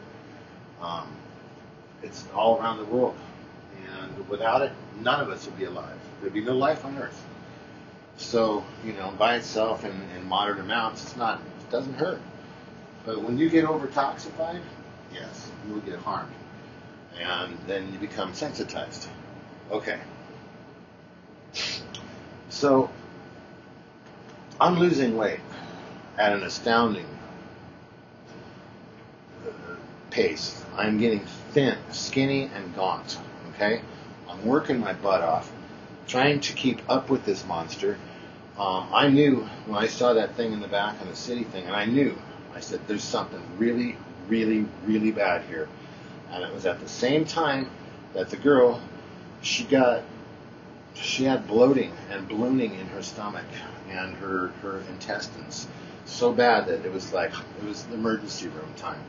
It's all around the world, and without it, none of us would be alive. There'd be no life on Earth. So, by itself in moderate amounts, it doesn't hurt. But when you get over-toxified, yes, you will get harmed. And then you become sensitized. Okay. So, I'm losing weight at an astounding pace. I'm getting thin, skinny, and gaunt. Okay? I'm working my butt off, trying to keep up with this monster. I knew when I saw that thing in the back on the city thing, and I said, there's something really, really, really bad here. And it was at the same time that the girl, she had bloating and ballooning in her stomach and her intestines so bad that it was emergency room time.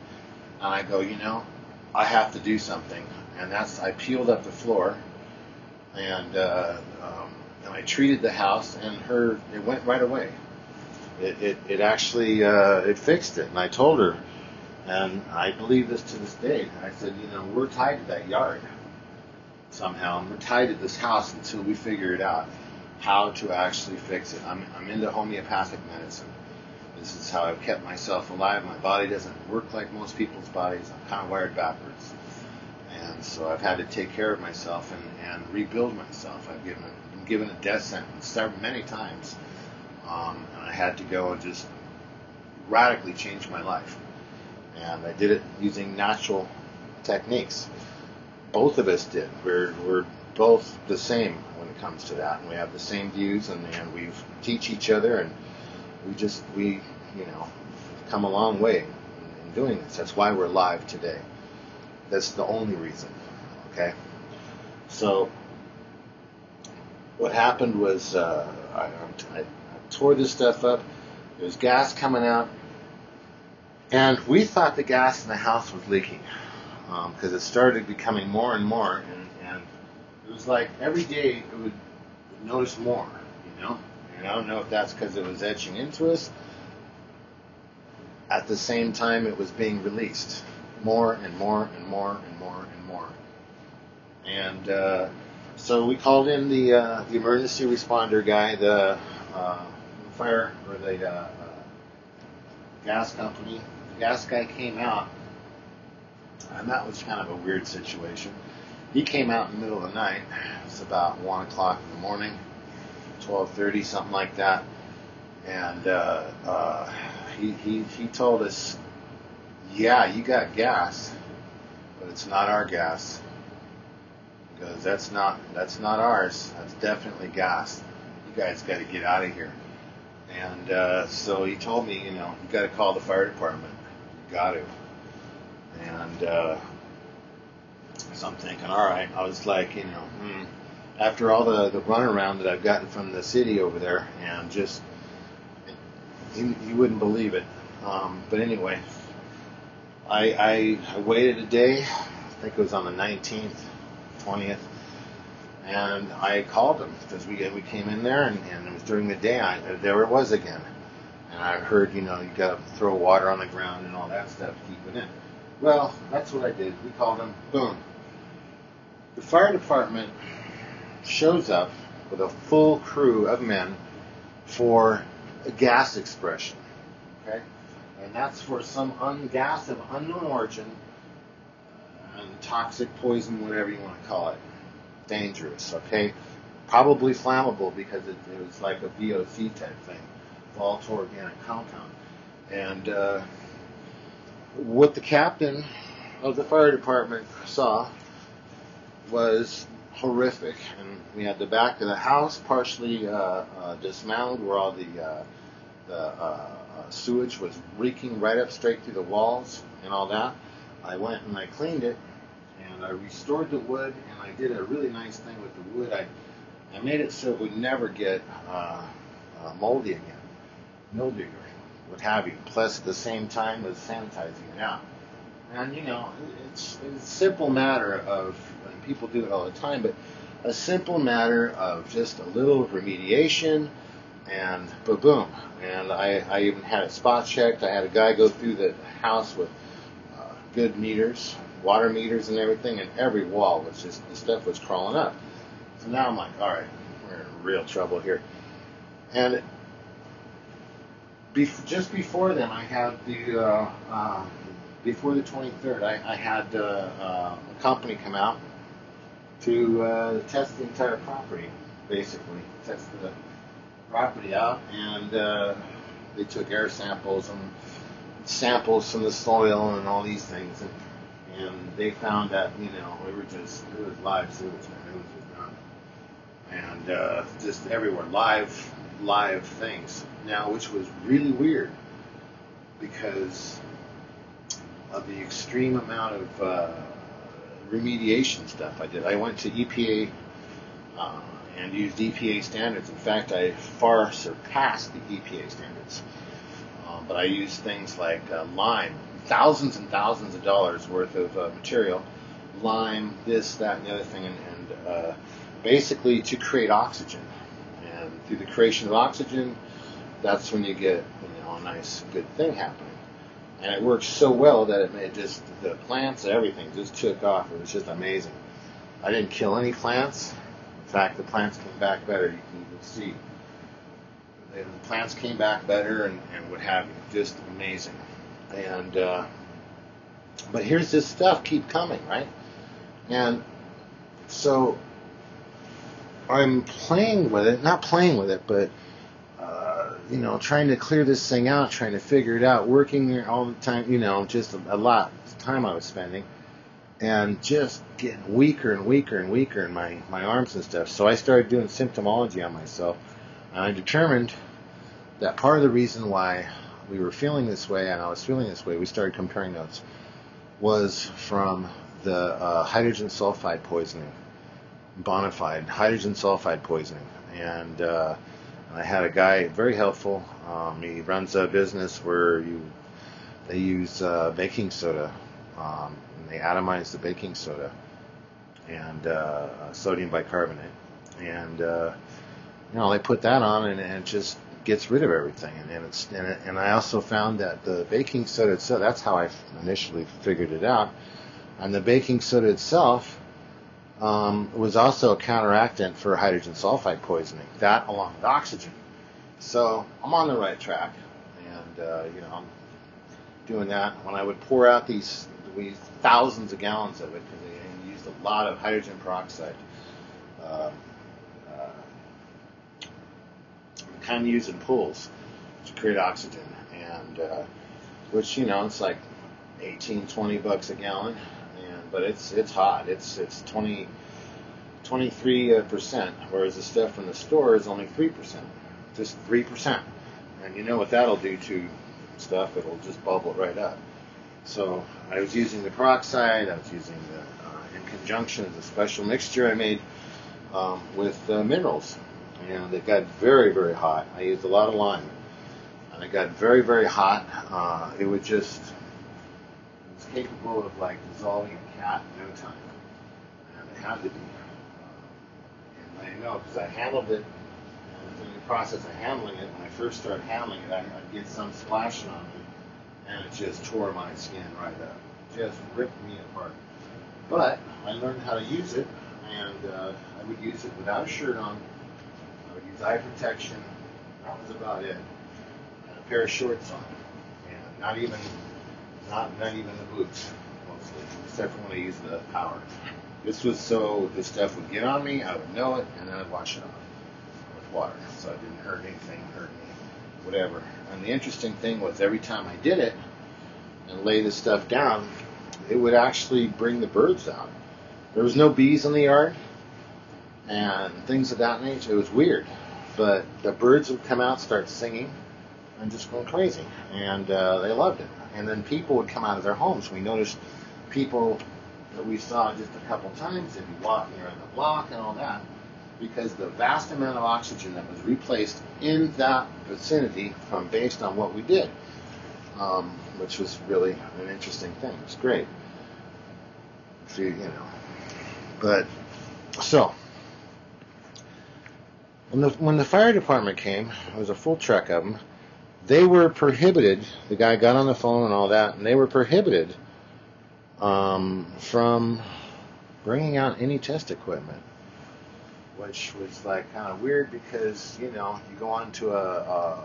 And I go, I have to do something. And I peeled up the floor, and I treated the house, and it went right away. It actually it fixed it. And I told her, and I believe this to this day, I said, we're tied to that yard somehow, and we're tied to this house until we figure it out how to actually fix it. I'm into homeopathic medicine. This is how I've kept myself alive. My body doesn't work like most people's bodies. I'm kind of wired backwards. And so I've had to take care of myself and rebuild myself. I've been given a death sentence many times. And I had to go and just radically change my life. And I did it using natural techniques. Both of us did. We're both the same when it comes to that, and we have the same views, and we teach each other, and we come a long way in doing this. That's why we're live today. That's the only reason. Okay. So what happened was I tore this stuff up. There was gas coming out, and we thought the gas in the house was leaking because it started becoming more and more, and it was like every day it would notice more, And I don't know if that's because it was etching into us. At the same time, it was being released more and more and more and more and more. And so we called in the emergency responder guy, the fire or the gas company. The gas guy came out, and that was kind of a weird situation. He came out in the middle of the night. It's about 1 o'clock in the morning, 12:30, something like that. And he told us, "Yeah, you got gas, but it's not our gas. Because that's not ours. That's definitely gas. You guys got to get out of here." And so he told me, you got to call the fire department. You got to. And so I'm thinking, all right. I was like, after all the runaround that I've gotten from the city over there, and just you wouldn't believe it. But anyway, I waited a day. I think it was on the 19th. 20th, and I called him because we came in there, and it was during the day. There it was again, and I heard you got to throw water on the ground and all that stuff to keep it in. Well, that's what I did. We called him. Boom. The fire department shows up with a full crew of men for a gas expression. Okay, and that's for some gas of unknown origin. And toxic, poison, whatever you want to call it. Dangerous, okay? Probably flammable because it was like a VOC type thing, volatile organic compound. And what the captain of the fire department saw was horrific. And we had the back of the house partially dismantled, where all the sewage was reeking right up straight through the walls and all that. I went and I cleaned it, and I restored the wood, and I did a really nice thing with the wood. I made it so it would never get moldy again, mildew, what have you. Plus, at the same time as sanitizing it out. And it's a simple matter of, and people do it all the time, but a simple matter of just a little remediation, and boom. And I even had it spot checked. I had a guy go through the house with good meters, water meters and everything, and every wall was just, the stuff was crawling up. So now I'm like, all right, we're in real trouble here. And just before then, I had before the 23rd, I had a company come out to test the entire property, basically. Test the property out, and they took air samples and samples from the soil and all these things, and they found that it was live sewage, man. It was just done, and just everywhere, live things. Now, which was really weird because of the extreme amount of remediation stuff I did. I went to EPA and used EPA standards. In fact, I far surpassed the EPA standards. But I used things like lime, thousands and thousands of dollars worth of material, lime, this, that, and the other thing, and basically to create oxygen. And through the creation of oxygen, that's when you get a nice, good thing happening. And it worked so well that it made just the plants, everything just took off. It was just amazing. I didn't kill any plants. In fact, the plants came back better. You can see. The plants came back better and what have you. Just amazing. And but here's this stuff keep coming, right? And so I'm playing with it, not playing with it, but trying to clear this thing out, trying to figure it out, working there all the time, just a lot of time I was spending, and just getting weaker and weaker and weaker in my arms and stuff. So I started doing symptomology on myself, and I determined that part of the reason why we were feeling this way and I was feeling this way, we started comparing notes, was from the hydrogen sulfide poisoning, bona fide hydrogen sulfide poisoning. And I had a guy, very helpful. He runs a business where they use baking soda, and they atomize the baking soda and sodium bicarbonate, and they put that on, and it just gets rid of everything. And I also found that the baking soda itself, that's how I initially figured it out, and the baking soda itself was also a counteractant for hydrogen sulfide poisoning, that along with oxygen. So I'm on the right track, and I'm doing that. When I would pour out these thousands of gallons of it, because they used a lot of hydrogen peroxide, kind of used in pools to create oxygen, and which it's like $18-20 a gallon. But it's hot. It's 23%, whereas the stuff from the store is only 3%, just 3%. And you know what that'll do to stuff? It'll just bubble it right up. So I was using the peroxide. I was using in conjunction as a special mixture I made with minerals, and it got very, very hot. I used a lot of lime, and it got very, very hot. It was capable of dissolving a cat in no time, and it had to be. And I know because I handled it, and in the process of handling it, when I first started handling it, I'd get some splashing on me, and it just tore my skin right up, just ripped me apart. But I learned how to use it, and I would use it without a shirt on. I would use eye protection. That was about it, and a pair of shorts on, and not even the boots, mostly, except for when I use the power. This was so the stuff would get on me, I would know it, and then I'd wash it off with water, so it didn't hurt anything, whatever. And the interesting thing was every time I did it and lay this stuff down, it would actually bring the birds out. There was no bees in the yard and things of that nature. It was weird, but the birds would come out, start singing, and just going crazy, and they loved it. And then people would come out of their homes. We noticed people that we saw just a couple times, they'd be walking around the block and all that, because the vast amount of oxygen that was replaced in that vicinity based on what we did, which was really an interesting thing. It was great. But so when the fire department came, it was a full truck of them. They were prohibited, the guy got on the phone and all that, and they were prohibited from bringing out any test equipment, which was kind of weird because, you go on to a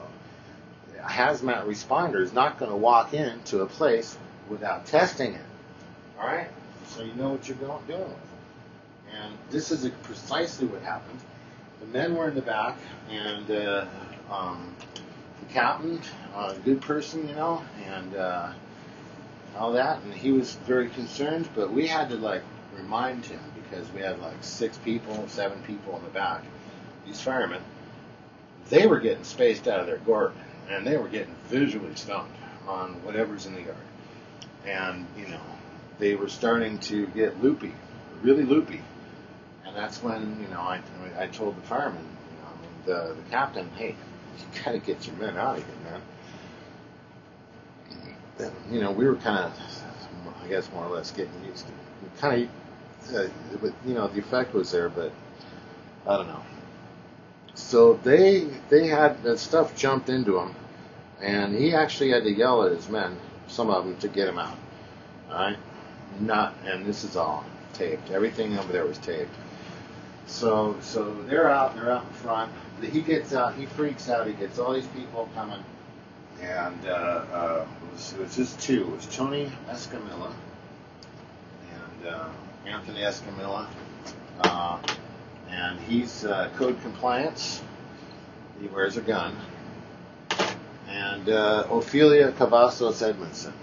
hazmat responder is not going to walk into a place without testing it, all right? So you know what you're dealing with. And this is precisely what happened. The men were in the back, and the captain, a good person, and all that, and he was very concerned, but we had to remind him, because we had 7 people in the back. These firemen, they were getting spaced out of their gourd, and they were getting visually stoned on whatever's in the yard, and they were starting to get loopy, really loopy, and that's when I told the fireman, the captain, hey, you got to get your men out of here, man. And, we were kind of, I guess, more or less getting used to it. Kind of, the effect was there, but I don't know. So they had that stuff jumped into him, and he actually had to yell at his men, some of them, to get him out. All right, and this is all taped. Everything over there was taped. So they're out in front. He gets out, he freaks out, he gets all these people coming, and it was just 2. It was Tony Escamilla and Anthony Escamilla, and he's code compliance. He wears a gun, and Ophelia Cavazos Edmondson,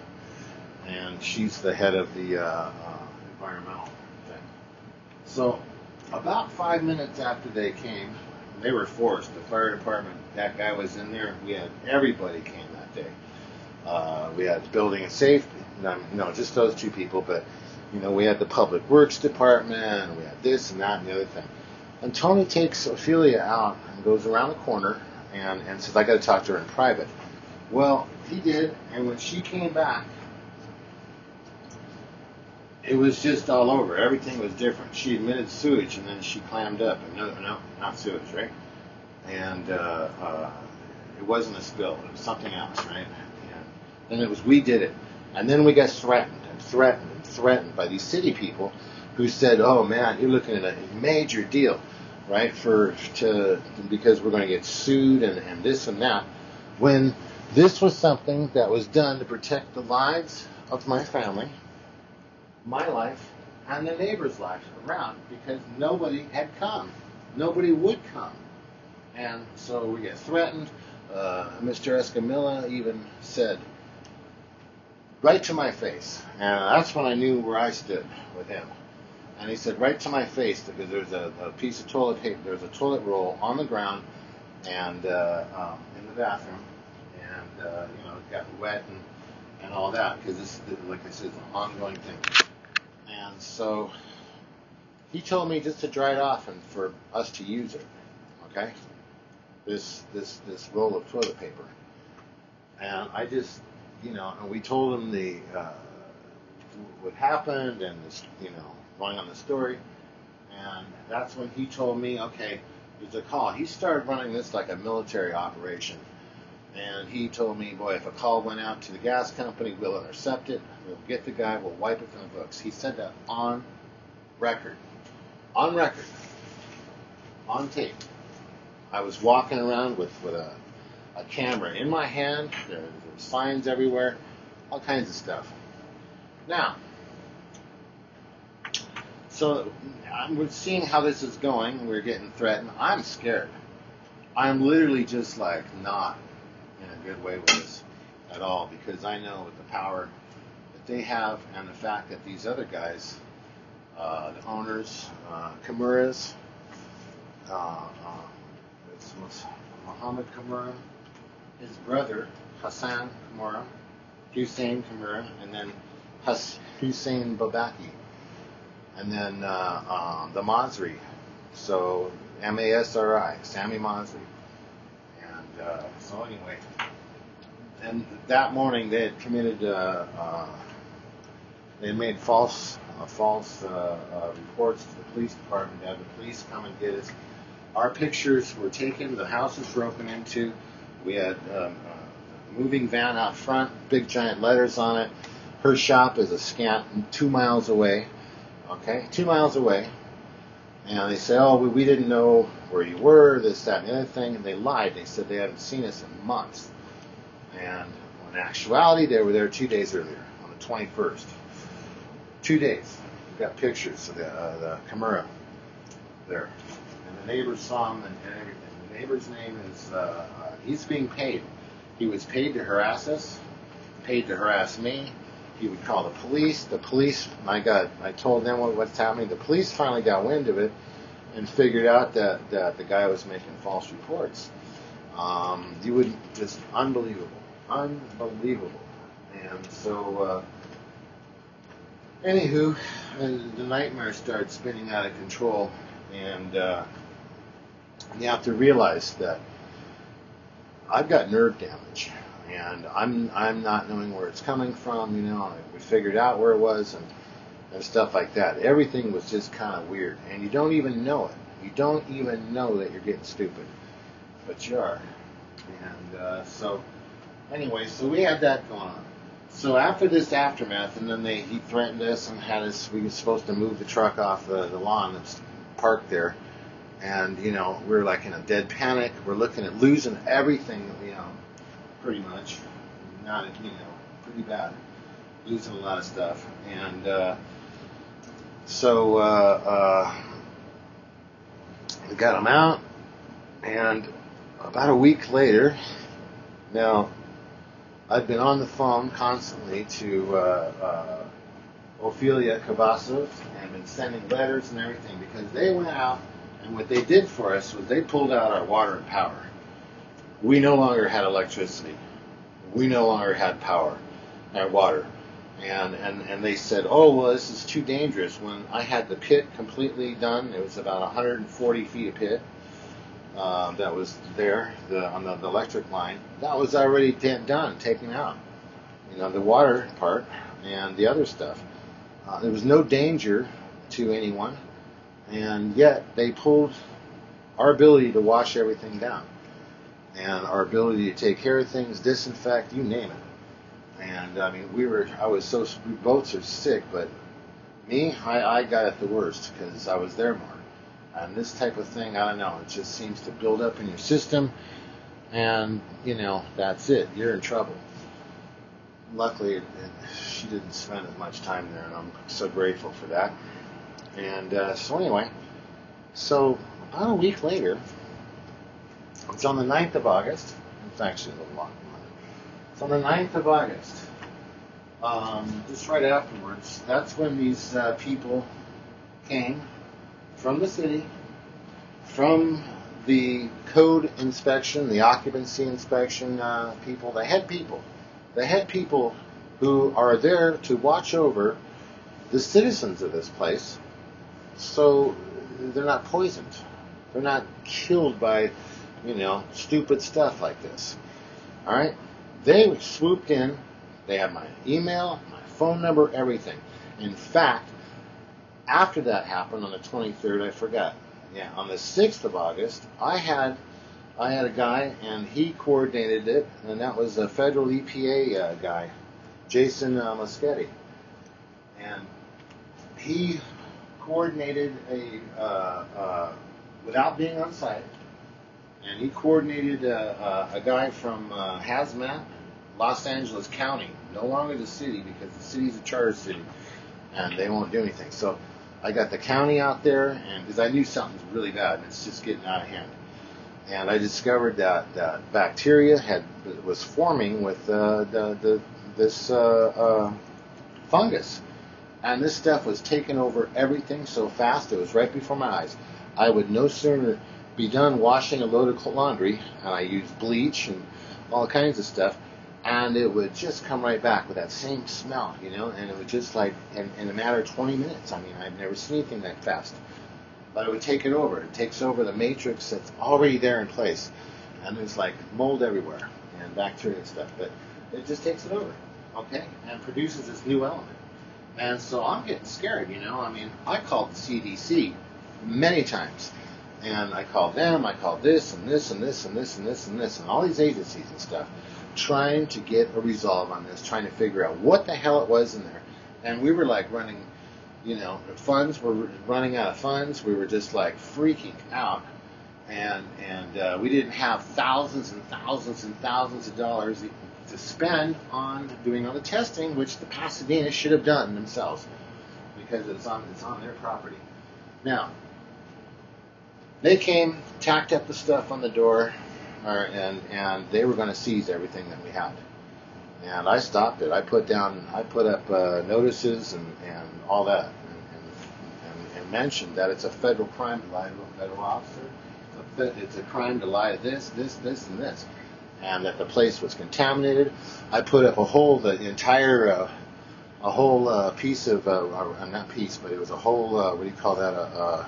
and she's the head of the environmental thing. So about 5 minutes after they came, they were forced. The fire department, that guy was in there. We had everybody came that day. We had building and safety. No, just those two people, but we had the public works department, and we had this and that and the other thing. And Tony takes Ophelia out and goes around the corner and says, I got to talk to her in private. Well, he did, and when she came back, it was just all over. Everything was different. She admitted sewage, and then she clammed up. And no, not sewage, right? And it wasn't a spill. It was something else, right? And then it was, we did it. And then we got threatened by these city people who said, oh, man, you're looking at a major deal, right, because we're going to get sued and this and that, when this was something that was done to protect the lives of my family, my life, and the neighbors' lives around, because nobody had come. Nobody would come. And so we get threatened. Mr. Escamilla even said, right to my face. And that's when I knew where I stood with him. And he said, right to my face, because there's a piece of toilet paper, there's a toilet roll on the ground and in the bathroom. And, it got wet and all that, because this, like I said, is an ongoing thing. And so he told me just to dry it off and for us to use it, okay? This roll of toilet paper. And I just, and we told him what happened and this, going on the story. And that's when he told me, okay, there's a call. He started running this like a military operation. And he told me, boy, if a call went out to the gas company, we'll intercept it, we'll get the guy, we'll wipe it from the books. He said that on record. On record. On tape. I was walking around with a camera in my hand. There were signs everywhere. All kinds of stuff. Now, so we're seeing how this is going. We're getting threatened. I'm scared. I'm literally just like not in a good way with this at all, because I know with the power that they have and the fact that these other guys, the owners, Kimura's, it's Muhammad Kimura, his brother Hassan Kimura, Hussein Kimura, and then Hussein Babaki, and then the Masri, so Masri, Sammy Masri. So anyway, and that morning they had committed, they had made false reports to the police department to have the police come and get us. Our pictures were taken, the house was broken into, we had a moving van out front, big giant letters on it. Her shop is a scant 2 miles away, okay, 2 miles away. And they say, oh, we didn't know where you were, this, that, and the other thing. And they lied. They said they hadn't seen us in months. And in actuality, they were there 2 days earlier, on the 21st. 2 days. We've got pictures of the Kimura there. And the neighbors saw him and everything. The neighbor's name is, he's being paid. He was paid to harass us, paid to harass me. He would call the police. The police, my God, I told them what's happening. The police finally got wind of it and figured out that the guy was making false reports. You would just unbelievable. And so, anywho, the nightmare started spinning out of control, and you have to realize that I've got nerve damage. And I'm not knowing where it's coming from, We figured out where it was and stuff like that. Everything was just kind of weird. And you don't even know it. You don't even know that you're getting stupid. But you are. And so, anyway, so we had that going on. So after this aftermath, and then he threatened us and had us, we were supposed to move the truck off the lawn that's parked there. And, we were like in a dead panic. We're looking at losing everything that we own. Pretty much, not pretty bad, losing a lot of stuff, and so we got them out, and about a week later, now I've been on the phone constantly to Ophelia Cavazos and been sending letters and everything because they went out and what they did for us was they pulled out our water and power. We no longer had electricity. We no longer had power, water. And they said, oh, well, this is too dangerous. When I had the pit completely done, it was about 140 feet of pit that was there on the electric line. That was already done, taken out. The water part and the other stuff. There was no danger to anyone, and yet they pulled our ability to wash everything down and our ability to take care of things, disinfect, you name it. And I mean, we both are sick, but me, I got it the worst because I was there more. And this type of thing, I don't know, it just seems to build up in your system, and that's it. You're in trouble. Luckily, she didn't spend as much time there, and I'm so grateful for that. And so anyway, about a week later, it's on the 9th of August. It's actually a little long. It's on the 9th of August. Just right afterwards, that's when these people came from the city, from the code inspection, the occupancy inspection people, the head people who are there to watch over the citizens of this place so they're not poisoned. They're not killed by, stupid stuff like this. All right? They swooped in. They had my email, my phone number, everything. In fact, after that happened on the 23rd, I forgot. Yeah, on the 6th of August, I had a guy, and he coordinated it, and that was a federal EPA guy, Jason Moschetti. And he coordinated without being on site, and he coordinated a guy from Hazmat, Los Angeles County, no longer the city, because the city's a charter city, and they won't do anything. So I got the county out there, and because I knew something was really bad, and it's just getting out of hand. And I discovered that bacteria was forming with this fungus. And this stuff was taking over everything so fast, it was right before my eyes. I would no sooner be done washing a load of laundry, and I used bleach and all kinds of stuff, and it would just come right back with that same smell, and it would just like, in a matter of 20 minutes. I mean, I've never seen anything that fast. But it would take it over. It takes over the matrix that's already there in place. And there's like mold everywhere and bacteria and stuff. But it just takes it over, okay? And produces this new element. And so I'm getting scared, I mean, I called the CDC many times. And I called them, I called this and this and this and this and this and this and all these agencies and stuff, trying to get a resolve on this, trying to figure out what the hell it was in there. And we were like running, funds were running out of funds. We were just like freaking out. And we didn't have thousands and thousands and thousands of dollars to spend on doing all the testing, which the Pasadena should have done themselves, because it's on their property. Now, they came, tacked up the stuff on the door, and they were going to seize everything that we had. And I stopped it. I put up notices and all that, and mentioned that it's a federal crime to lie to a federal officer. It's a crime to lie to this, and this, and that the place was contaminated. I put up a whole piece of not piece, but it was a whole what do you call that?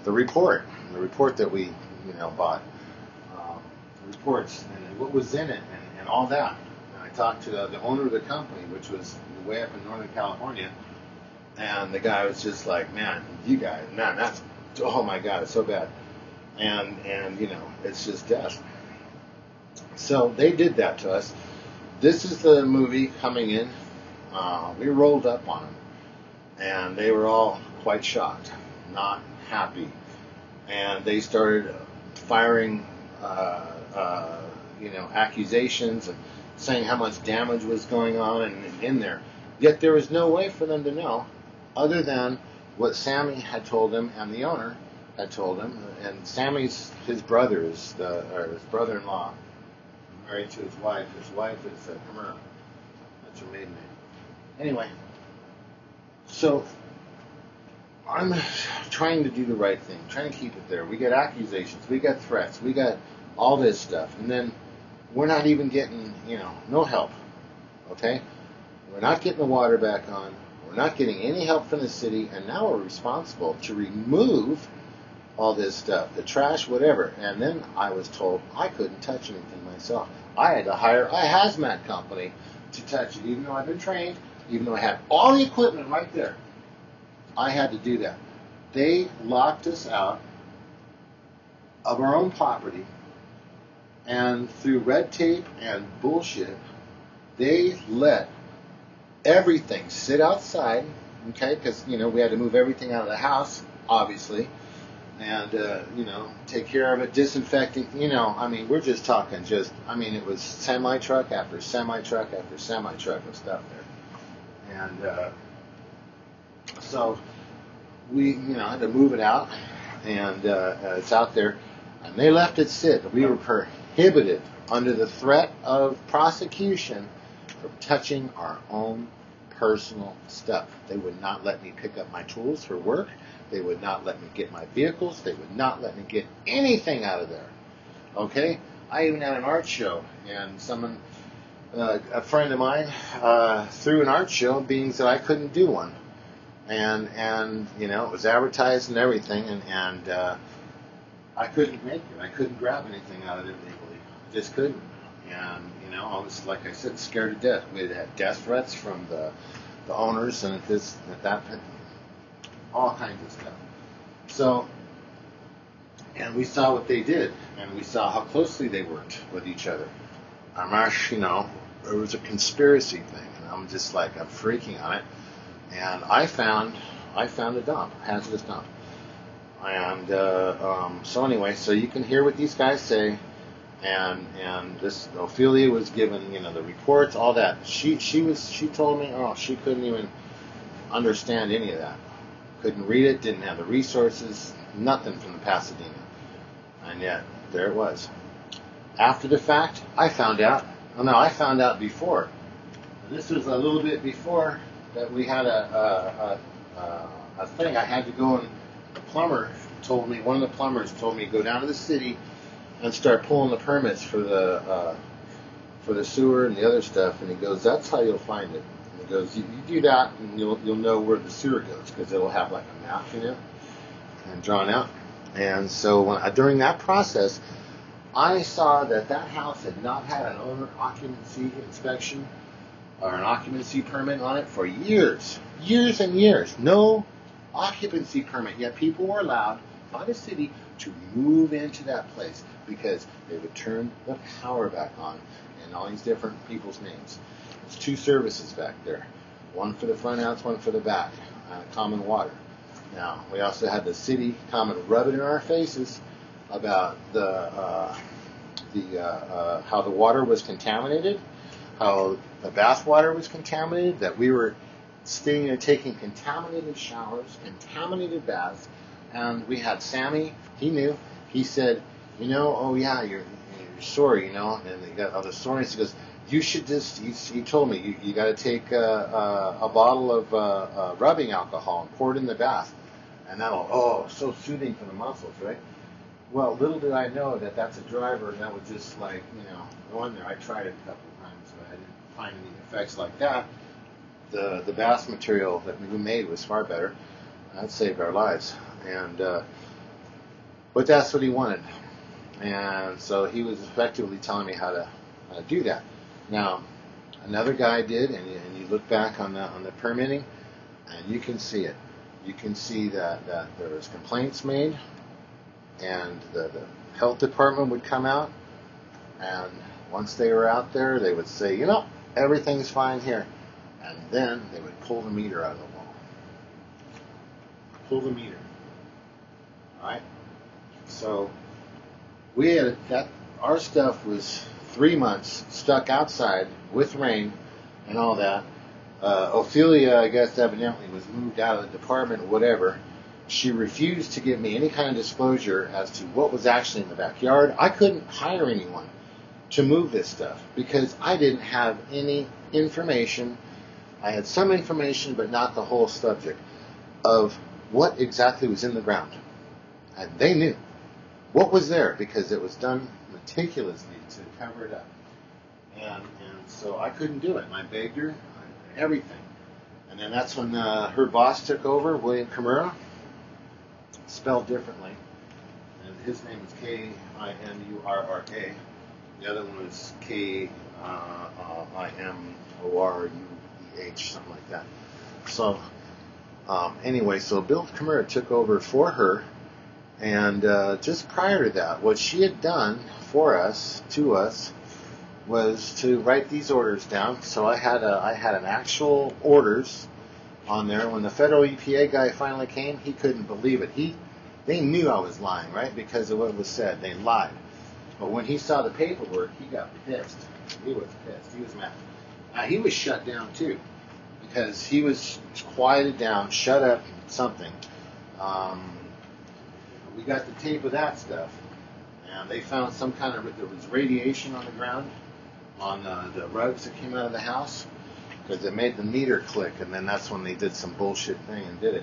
The report that we bought, reports and what was in it and all that. And I talked to the owner of the company, which was way up in Northern California, and the guy was just like, man, that's, oh my God, it's so bad. And it's just death. So they did that to us. This is the movie coming in. We rolled up on them, and they were all quite shocked, not happy. And they started firing, accusations and saying how much damage was going on in there. Yet there was no way for them to know, other than what Sammy had told them and the owner had told him. And Sammy's his brother-in-law, married to his wife. His wife is Kamara. That's her maiden name. Anyway, so I'm trying to do the right thing, trying to keep it there. We got accusations, we got threats, we got all this stuff, and then we're not even getting, no help. Okay? We're not getting the water back on. We're not getting any help from the city, and now we're responsible to remove all this stuff, the trash, whatever. And then I was told I couldn't touch anything myself. I had to hire a hazmat company to touch it, even though I've been trained, even though I had all the equipment right there. I had to do that. They locked us out of our own property, and through red tape and bullshit, they let everything sit outside, okay, because, we had to move everything out of the house, obviously, and, take care of it, disinfecting, we're just talking it was semi-truck after semi-truck after semi-truck of stuff there. And so we, had to move it out, and it's out there, and they left it sit. We were prohibited under the threat of prosecution from touching our own personal stuff. They would not let me pick up my tools for work. They would not let me get my vehicles. They would not let me get anything out of there. Okay? I even had an art show, and someone, a friend of mine, threw an art show, being that I couldn't do one. And it was advertised and everything, and I couldn't make it. I couldn't grab anything out of it legally. I just couldn't. And, I was, like I said, scared to death. We had death threats from the owners and that, all kinds of stuff. So, and we saw what they did, and we saw how closely they worked with each other. It was a conspiracy thing, and I'm just like, I'm freaking on it. And I found a dump, a hazardous dump. And so anyway, so you can hear what these guys say. And this Ophelia was given, the reports, all that. She told me, she couldn't even understand any of that. Couldn't read it, didn't have the resources, nothing from the Pasadena. And yet, there it was. After the fact, I found out. I found out before. This was a little bit before that we had a thing. I had to go, and one of the plumbers told me to go down to the city and start pulling the permits for the sewer and the other stuff. And he goes, that's how you'll find it. And he goes, you do that, and you'll know where the sewer goes, because it'll have like a map, and drawn out. And so during that process, I saw that house had not had an owner occupancy inspection or an occupancy permit on it for years and years. No occupancy permit. Yet people were allowed by the city to move into that place because they would turn the power back on in all these different people's names. There's 2 services back there. One for the front house, one for the back. Common water. Now, we also had the city come and rub it in our faces about how the water was contaminated, how the bath water was contaminated, that we were staying and taking contaminated showers, contaminated baths. And we had Sammy, he knew, he said, you're sore, and he got all the soreness. He goes, you should just, he told me, you got to take a bottle of rubbing alcohol and pour it in the bath. And that'll, so soothing for the muscles, right? Well, little did I know that that's a driver, and that was just like, go in there. I tried it a couple of times, but I didn't find any effects like that. The bath material that we made was far better. That saved our lives. And but that's what he wanted. And so he was effectively telling me how to do that. Now, another guy did, and you look back on the permitting, and you can see it. You can see that there was complaints made, and the health department would come out, and once they were out there, they would say, everything's fine here. And then they would pull the meter out of the wall. Pull the meter. All right? So we had our stuff was 3 months stuck outside with rain and all that. Ophelia, I guess, evidently was moved out of the department, whatever. She refused to give me any kind of disclosure as to what was actually in the backyard. I couldn't hire anyone. to move this stuff because I didn't have any information. I had some information, but not the whole subject of what exactly was in the ground. And they knew what was there because it was done meticulously to cover it up. And so I couldn't do it. And I begged her, everything. And then that's when her boss took over, William Kimura, spelled differently. And his name is K-I-M-U-R-R-A. The other one was K-I-M-O-R-U-E-H, something like that. So, anyway, so Bill Kimura took over for her. And just prior to that, what she had done for us, to us, was to write these orders down. So I had an actual orders on there. When the federal EPA guy finally came, he couldn't believe it. They knew I was lying, right? Because of what was said. They lied. But when he saw the paperwork, he got pissed. He was pissed. He was mad. He was shut down too, because he was quieted down, shut up, something. We got the tape of that stuff, and they found some kind of, there was radiation on the ground, on the rugs that came out of the house, because it made the meter click, and then that's when they did some bullshit thing and did it.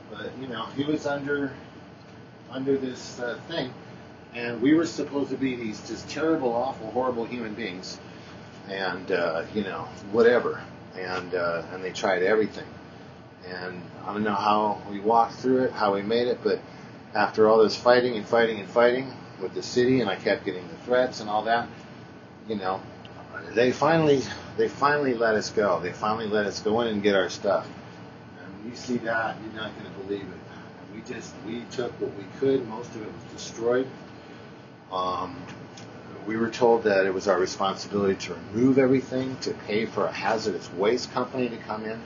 But, he was under this thing, and we were supposed to be these just terrible, awful, horrible human beings, and, whatever, and they tried everything. And I don't know how we walked through it, how we made it, but after all this fighting and fighting and fighting with the city, and I kept getting the threats and all that, they finally let us go. They finally let us go in and get our stuff. And when you see that, you're not going to believe it. And we took what we could. Most of it was destroyed. We were told that it was our responsibility to remove everything, to pay for a hazardous waste company to come in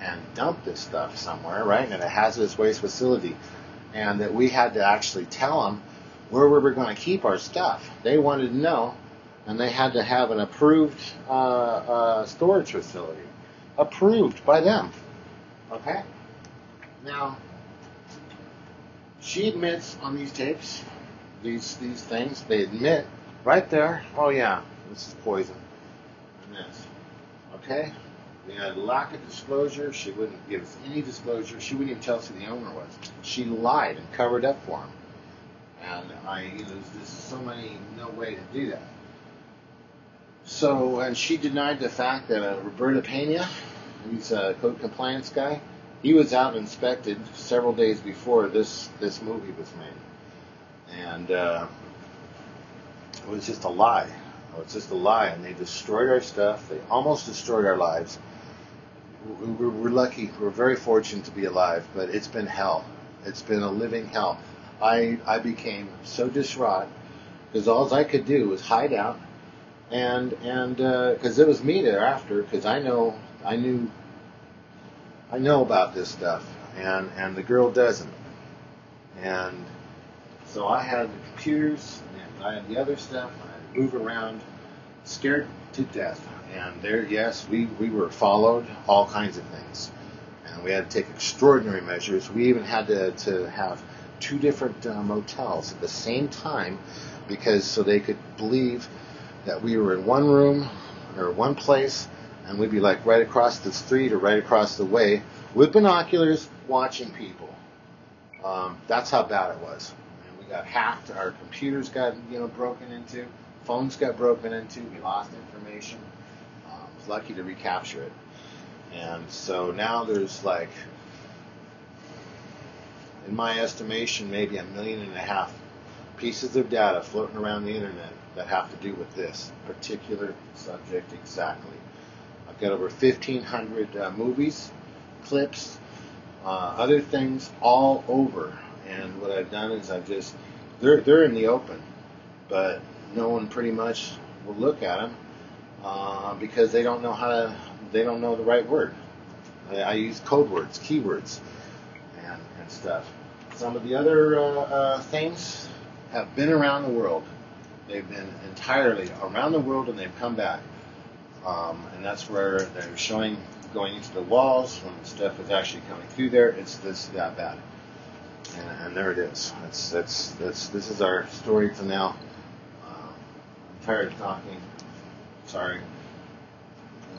and dump this stuff somewhere, right, at a hazardous waste facility. And that we had to actually tell them where we were going to keep our stuff. They wanted to know, and they had to have an approved storage facility. Approved by them. Okay? Now, she admits on these tapes, these things, they admit right there, oh yeah, this is poison. And this. Okay? We had a lack of disclosure. She wouldn't give us any disclosure. She wouldn't even tell us who the owner was. She lied and covered up for him. And there's just no way to do that. So, and she denied the fact that Roberto Pena, he's a code compliance guy, he was out and inspected several days before this movie was made. And it was just a lie. It was just a lie. And they destroyed our stuff. They almost destroyed our lives. We're lucky. We're very fortunate to be alive, but it's been hell. It's been a living hell. I became so distraught because all I could do was hide out, and because it was me thereafter, because I know about this stuff, and the girl doesn't, and so I had the computers and I had the other stuff. I had to move around, scared to death. And there, yes, we were followed, all kinds of things. And we had to take extraordinary measures. We even had to have 2 different motels at the same time, because so they could believe that we were in one room or one place, and we'd be like right across the street or right across the way with binoculars watching people. That's how bad it was. And we got hacked. Our computers got broken into. Phones got broken into. We lost information. Lucky to recapture it. And so now there's in my estimation, maybe 1.5 million pieces of data floating around the internet that have to do with this particular subject exactly. I've got over 1,500 movies, clips, other things all over. And what I've done is they're in the open, but no one pretty much will look at them. Because they don't know they don't know the right word. I use code words, keywords, and stuff. Some of the other things have been around the world. They've been entirely around the world, and they've come back. And that's where they're showing going into the walls when the stuff is actually coming through there. It's that bad. And there it is. This is our story to now. tired of talking. Sorry.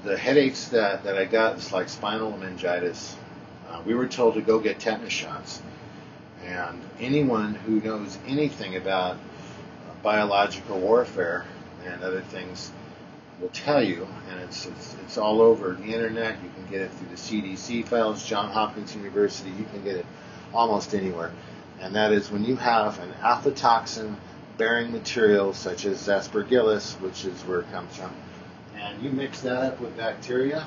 The headaches that I got is like spinal meningitis. We were told to go get tetanus shots. And anyone who knows anything about biological warfare and other things will tell you, and it's all over the internet. You can get it through the CDC files, Johns Hopkins University. You can get it almost anywhere. And that is when you have an aflatoxin-bearing material such as aspergillus, which is where it comes from, and you mix that up with bacteria,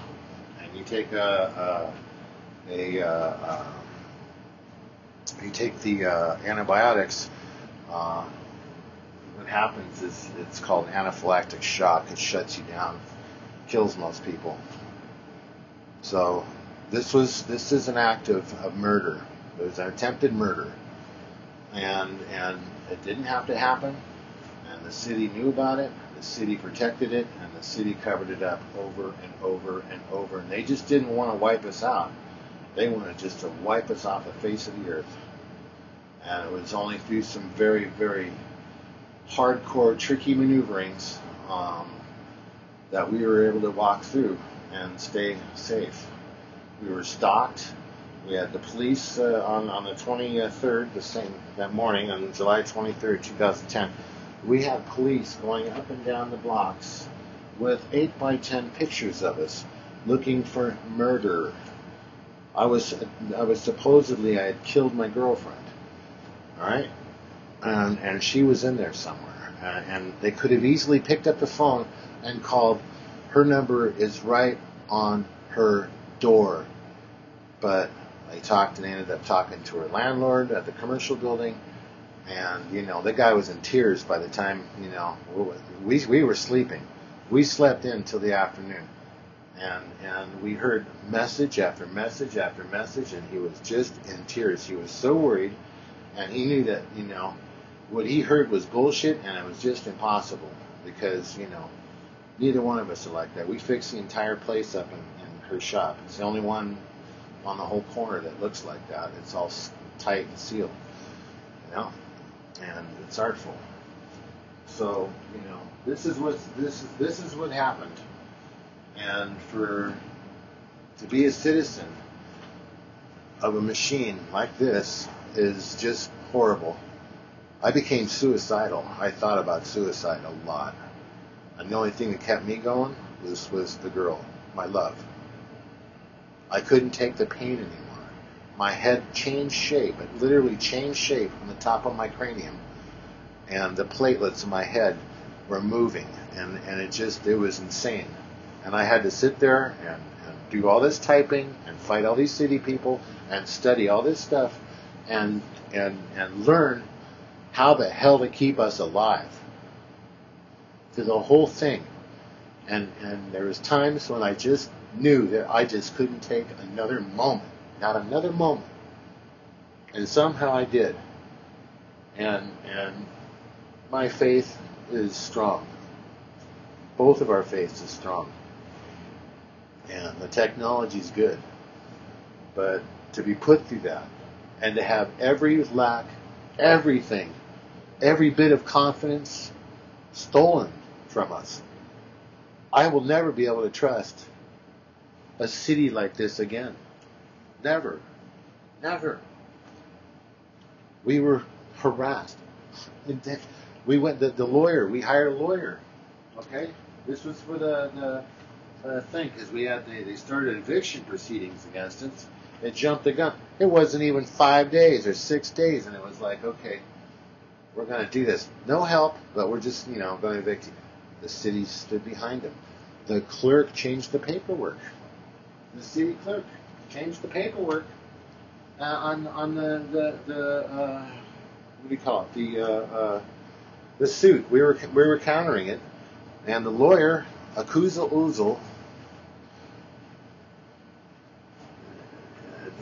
and you take you take the antibiotics. What happens is it's called anaphylactic shock. It shuts you down, kills most people. So this is an act of murder. It was an attempted murder, and it didn't have to happen. And the city knew about it. The city protected it, and the city covered it up over and over and over. And they just didn't want to wipe us out. They wanted just to wipe us off the face of the earth. And it was only through some very, very hardcore, tricky maneuverings that we were able to walk through and stay safe. We were stalked. We had the police on the 23rd, that morning, on July 23rd, 2010. We had police going up and down the blocks with 8x10 pictures of us looking for murder. I was supposedly, I had killed my girlfriend. All right? And she was in there somewhere. And they could have easily picked up the phone and called. Her number is right on her door. But they ended up talking to her landlord at the commercial building. And, the guy was in tears by the time, we were sleeping. We slept in till the afternoon. And we heard message after message after message, and he was just in tears. He was so worried, and he knew that, what he heard was bullshit, and it was just impossible because, neither one of us are like that. We fixed the entire place up in her shop. It's the only one on the whole corner that looks like that. It's all tight and sealed, and it's artful. So, this is what happened. And to be a citizen of a machine like this is just horrible. I became suicidal. I thought about suicide a lot. And the only thing that kept me going was the girl, my love. I couldn't take the pain anymore. My head changed shape. It literally changed shape on the top of my cranium. And the platelets in my head were moving. And it was insane. And I had to sit there and do all this typing and fight all these city people and study all this stuff and learn how the hell to keep us alive through the whole thing. And there was times when I just knew that I just couldn't take another moment, not another moment. And somehow I did. And my faith is strong. Both of our faiths is strong. And the technology's good. But to be put through that and to have every lack, everything, every bit of confidence stolen from us. I will never be able to trust a city like this again. Never. Never. We were harassed. We went, the lawyer, we hired a lawyer. Okay? This was for the thing, because they started eviction proceedings against us. It jumped the gun. It wasn't even 5 days or 6 days, and it was like, okay, we're going to do this. No help, but we're just, going to evict you. The city stood behind him. The clerk changed the paperwork. The city clerk changed the paperwork on the what do you call it? The suit. We were countering it, and the lawyer, qz.3gp,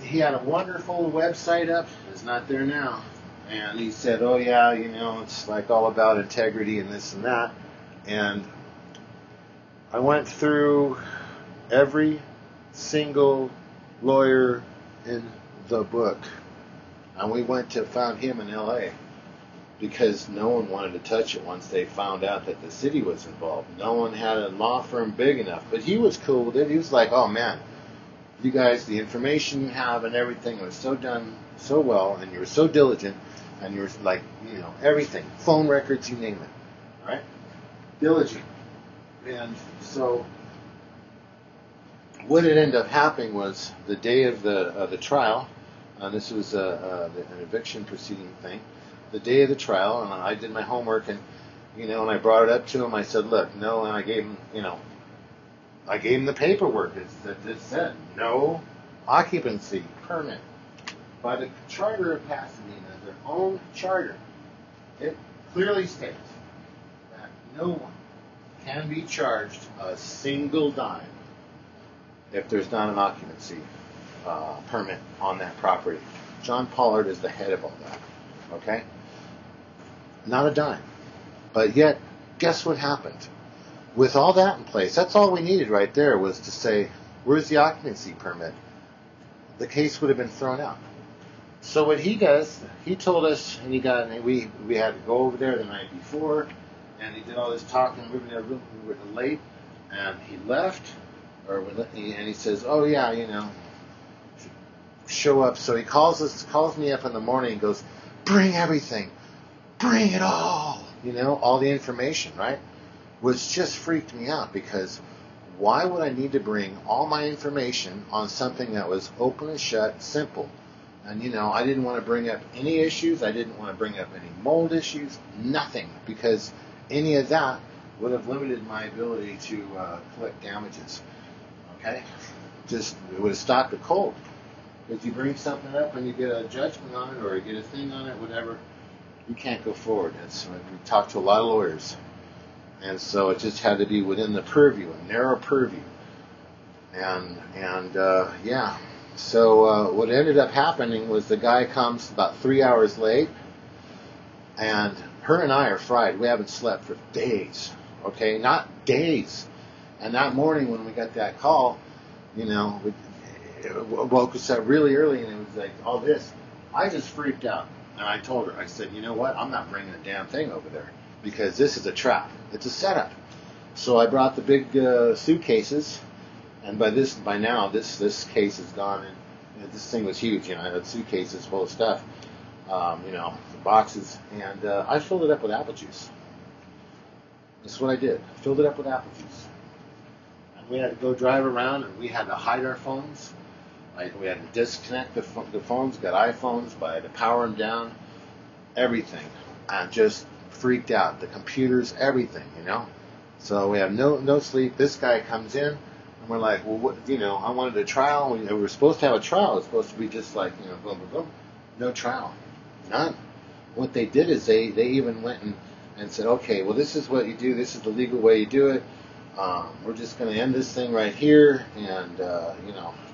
he had a wonderful website up. It's not there now. And he said, oh yeah, it's like all about integrity and this and that. And I went through every single lawyer in the book. And we found him in LA. because no one wanted to touch it once they found out that the city was involved. No one had a law firm big enough. But he was cool with it. He was like, oh man, you guys, the information you have and everything was so done so well, and you were so diligent, and you were like, everything, phone records, you name it, right? Diligent. And so what had ended up happening was the day of the trial, this was an eviction proceeding thing, the day of the trial, and I did my homework, and and I brought it up to him. I said, look, no, and I gave him, I gave him the paperwork that said no occupancy permit by the Charter of Pasadena, their own charter. It clearly states that no one can be charged a single dime if there's not an occupancy permit on that property. John Pollard is the head of all that. Okay? Not a dime. But yet, guess what happened? With all that in place, that's all we needed right there was to say, where's the occupancy permit? The case would have been thrown out. So what he does, he told us, and we had to go over there the night before, and he did all this talking. We were late, and he left, and he says, oh yeah, show up. So he calls me up in the morning and goes, bring everything, bring it all, all the information, right? Which just freaked me out, because why would I need to bring all my information on something that was open and shut, simple? And, I didn't want to bring up any issues. I didn't want to bring up any mold issues, nothing, because any of that would have limited my ability to collect damages. Okay? It would have stopped it cold. If you bring something up and you get a judgment on it or you get a thing on it, whatever, you can't go forward. We talked to a lot of lawyers. And so it just had to be within the purview, a narrow purview. Yeah. So what ended up happening was the guy comes about 3 hours late, and her and I are fried. We haven't slept for days. Okay? Not days. And that morning when we got that call, it woke us up really early, and it was like all this. I just freaked out. And I told her, I said, you know what? I'm not bringing a damn thing over there, because this is a trap. It's a setup. So I brought the big suitcases, and by now this case is gone. And this thing was huge. I had suitcases full of stuff, boxes, and I filled it up with apple juice. That's what I did. Filled it up with apple juice. And we had to go drive around, and we had to hide our phones. We had to disconnect the phones. Got iPhones, but I had to power them down. Everything. I just freaked out. The computers, everything, So we have no sleep. This guy comes in, and we're like, well, what, I wanted a trial. We were supposed to have a trial. It's supposed to be just like, boom, boom, boom. No trial. None. What they did is they even went and said, okay, well, this is what you do. This is the legal way you do it. We're just going to end this thing right here, and,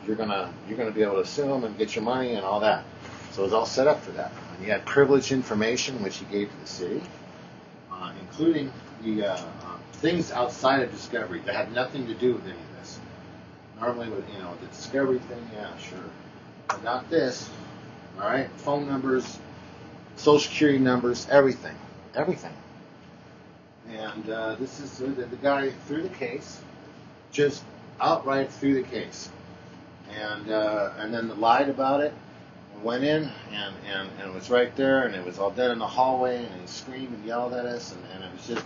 you're gonna be able to sue them and get your money and all that. So it was all set up for that. And you had privileged information, which he gave to the city, including the things outside of discovery that had nothing to do with any of this. Normally, with the discovery thing, yeah, sure, but not this. All right, phone numbers, social security numbers, everything. And this is the guy threw the case, just outright threw the case. And then lied about it, and went in, and it was right there, and it was all dead in the hallway, and he screamed and yelled at us, and it was just,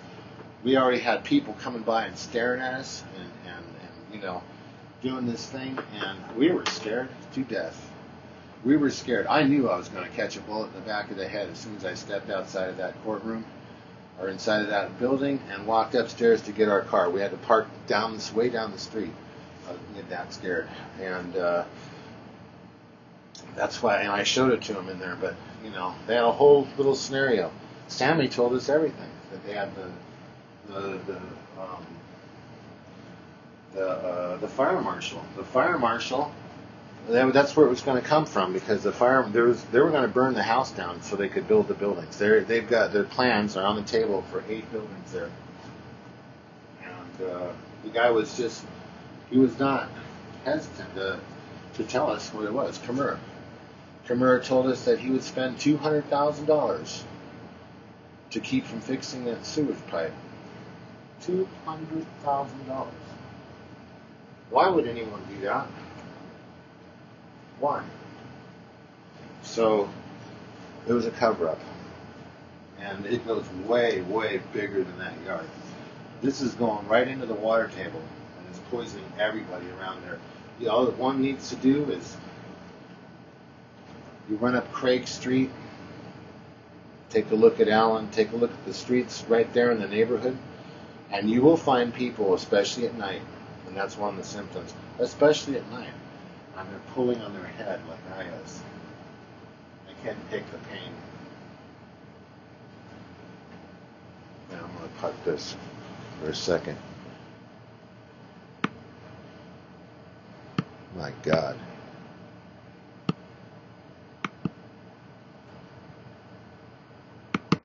we already had people coming by and staring at us, and doing this thing, and we were scared to death. We were scared. I knew I was going to catch a bullet in the back of the head as soon as I stepped outside of that courtroom, or inside of that building, and walked upstairs to get our car. We had to park way down the street. Get that scared, and that's why. And I showed it to him in there, but they had a whole little scenario. Sammy told us everything, that they had the fire marshal. The fire marshal. That's where it was going to come from, because they were going to burn the house down so they could build the buildings. They've got their plans are on the table for 8 buildings there, and the guy was just. He was not hesitant to tell us what it was. Kimura told us that he would spend $200,000 to keep from fixing that sewage pipe. $200,000. Why would anyone do that? Why? So it was a cover-up, and it goes way, way bigger than that yard. This is going right into the water table, and it's poisoning everybody around there. All that one needs to do is you run up Craig Street, take a look at Allen, take a look at the streets right there in the neighborhood, and you will find people, especially at night, and that's one of the symptoms, especially at night, and they're pulling on their head like I is. They can't take the pain. Now I'm going to cut this for a second. My God.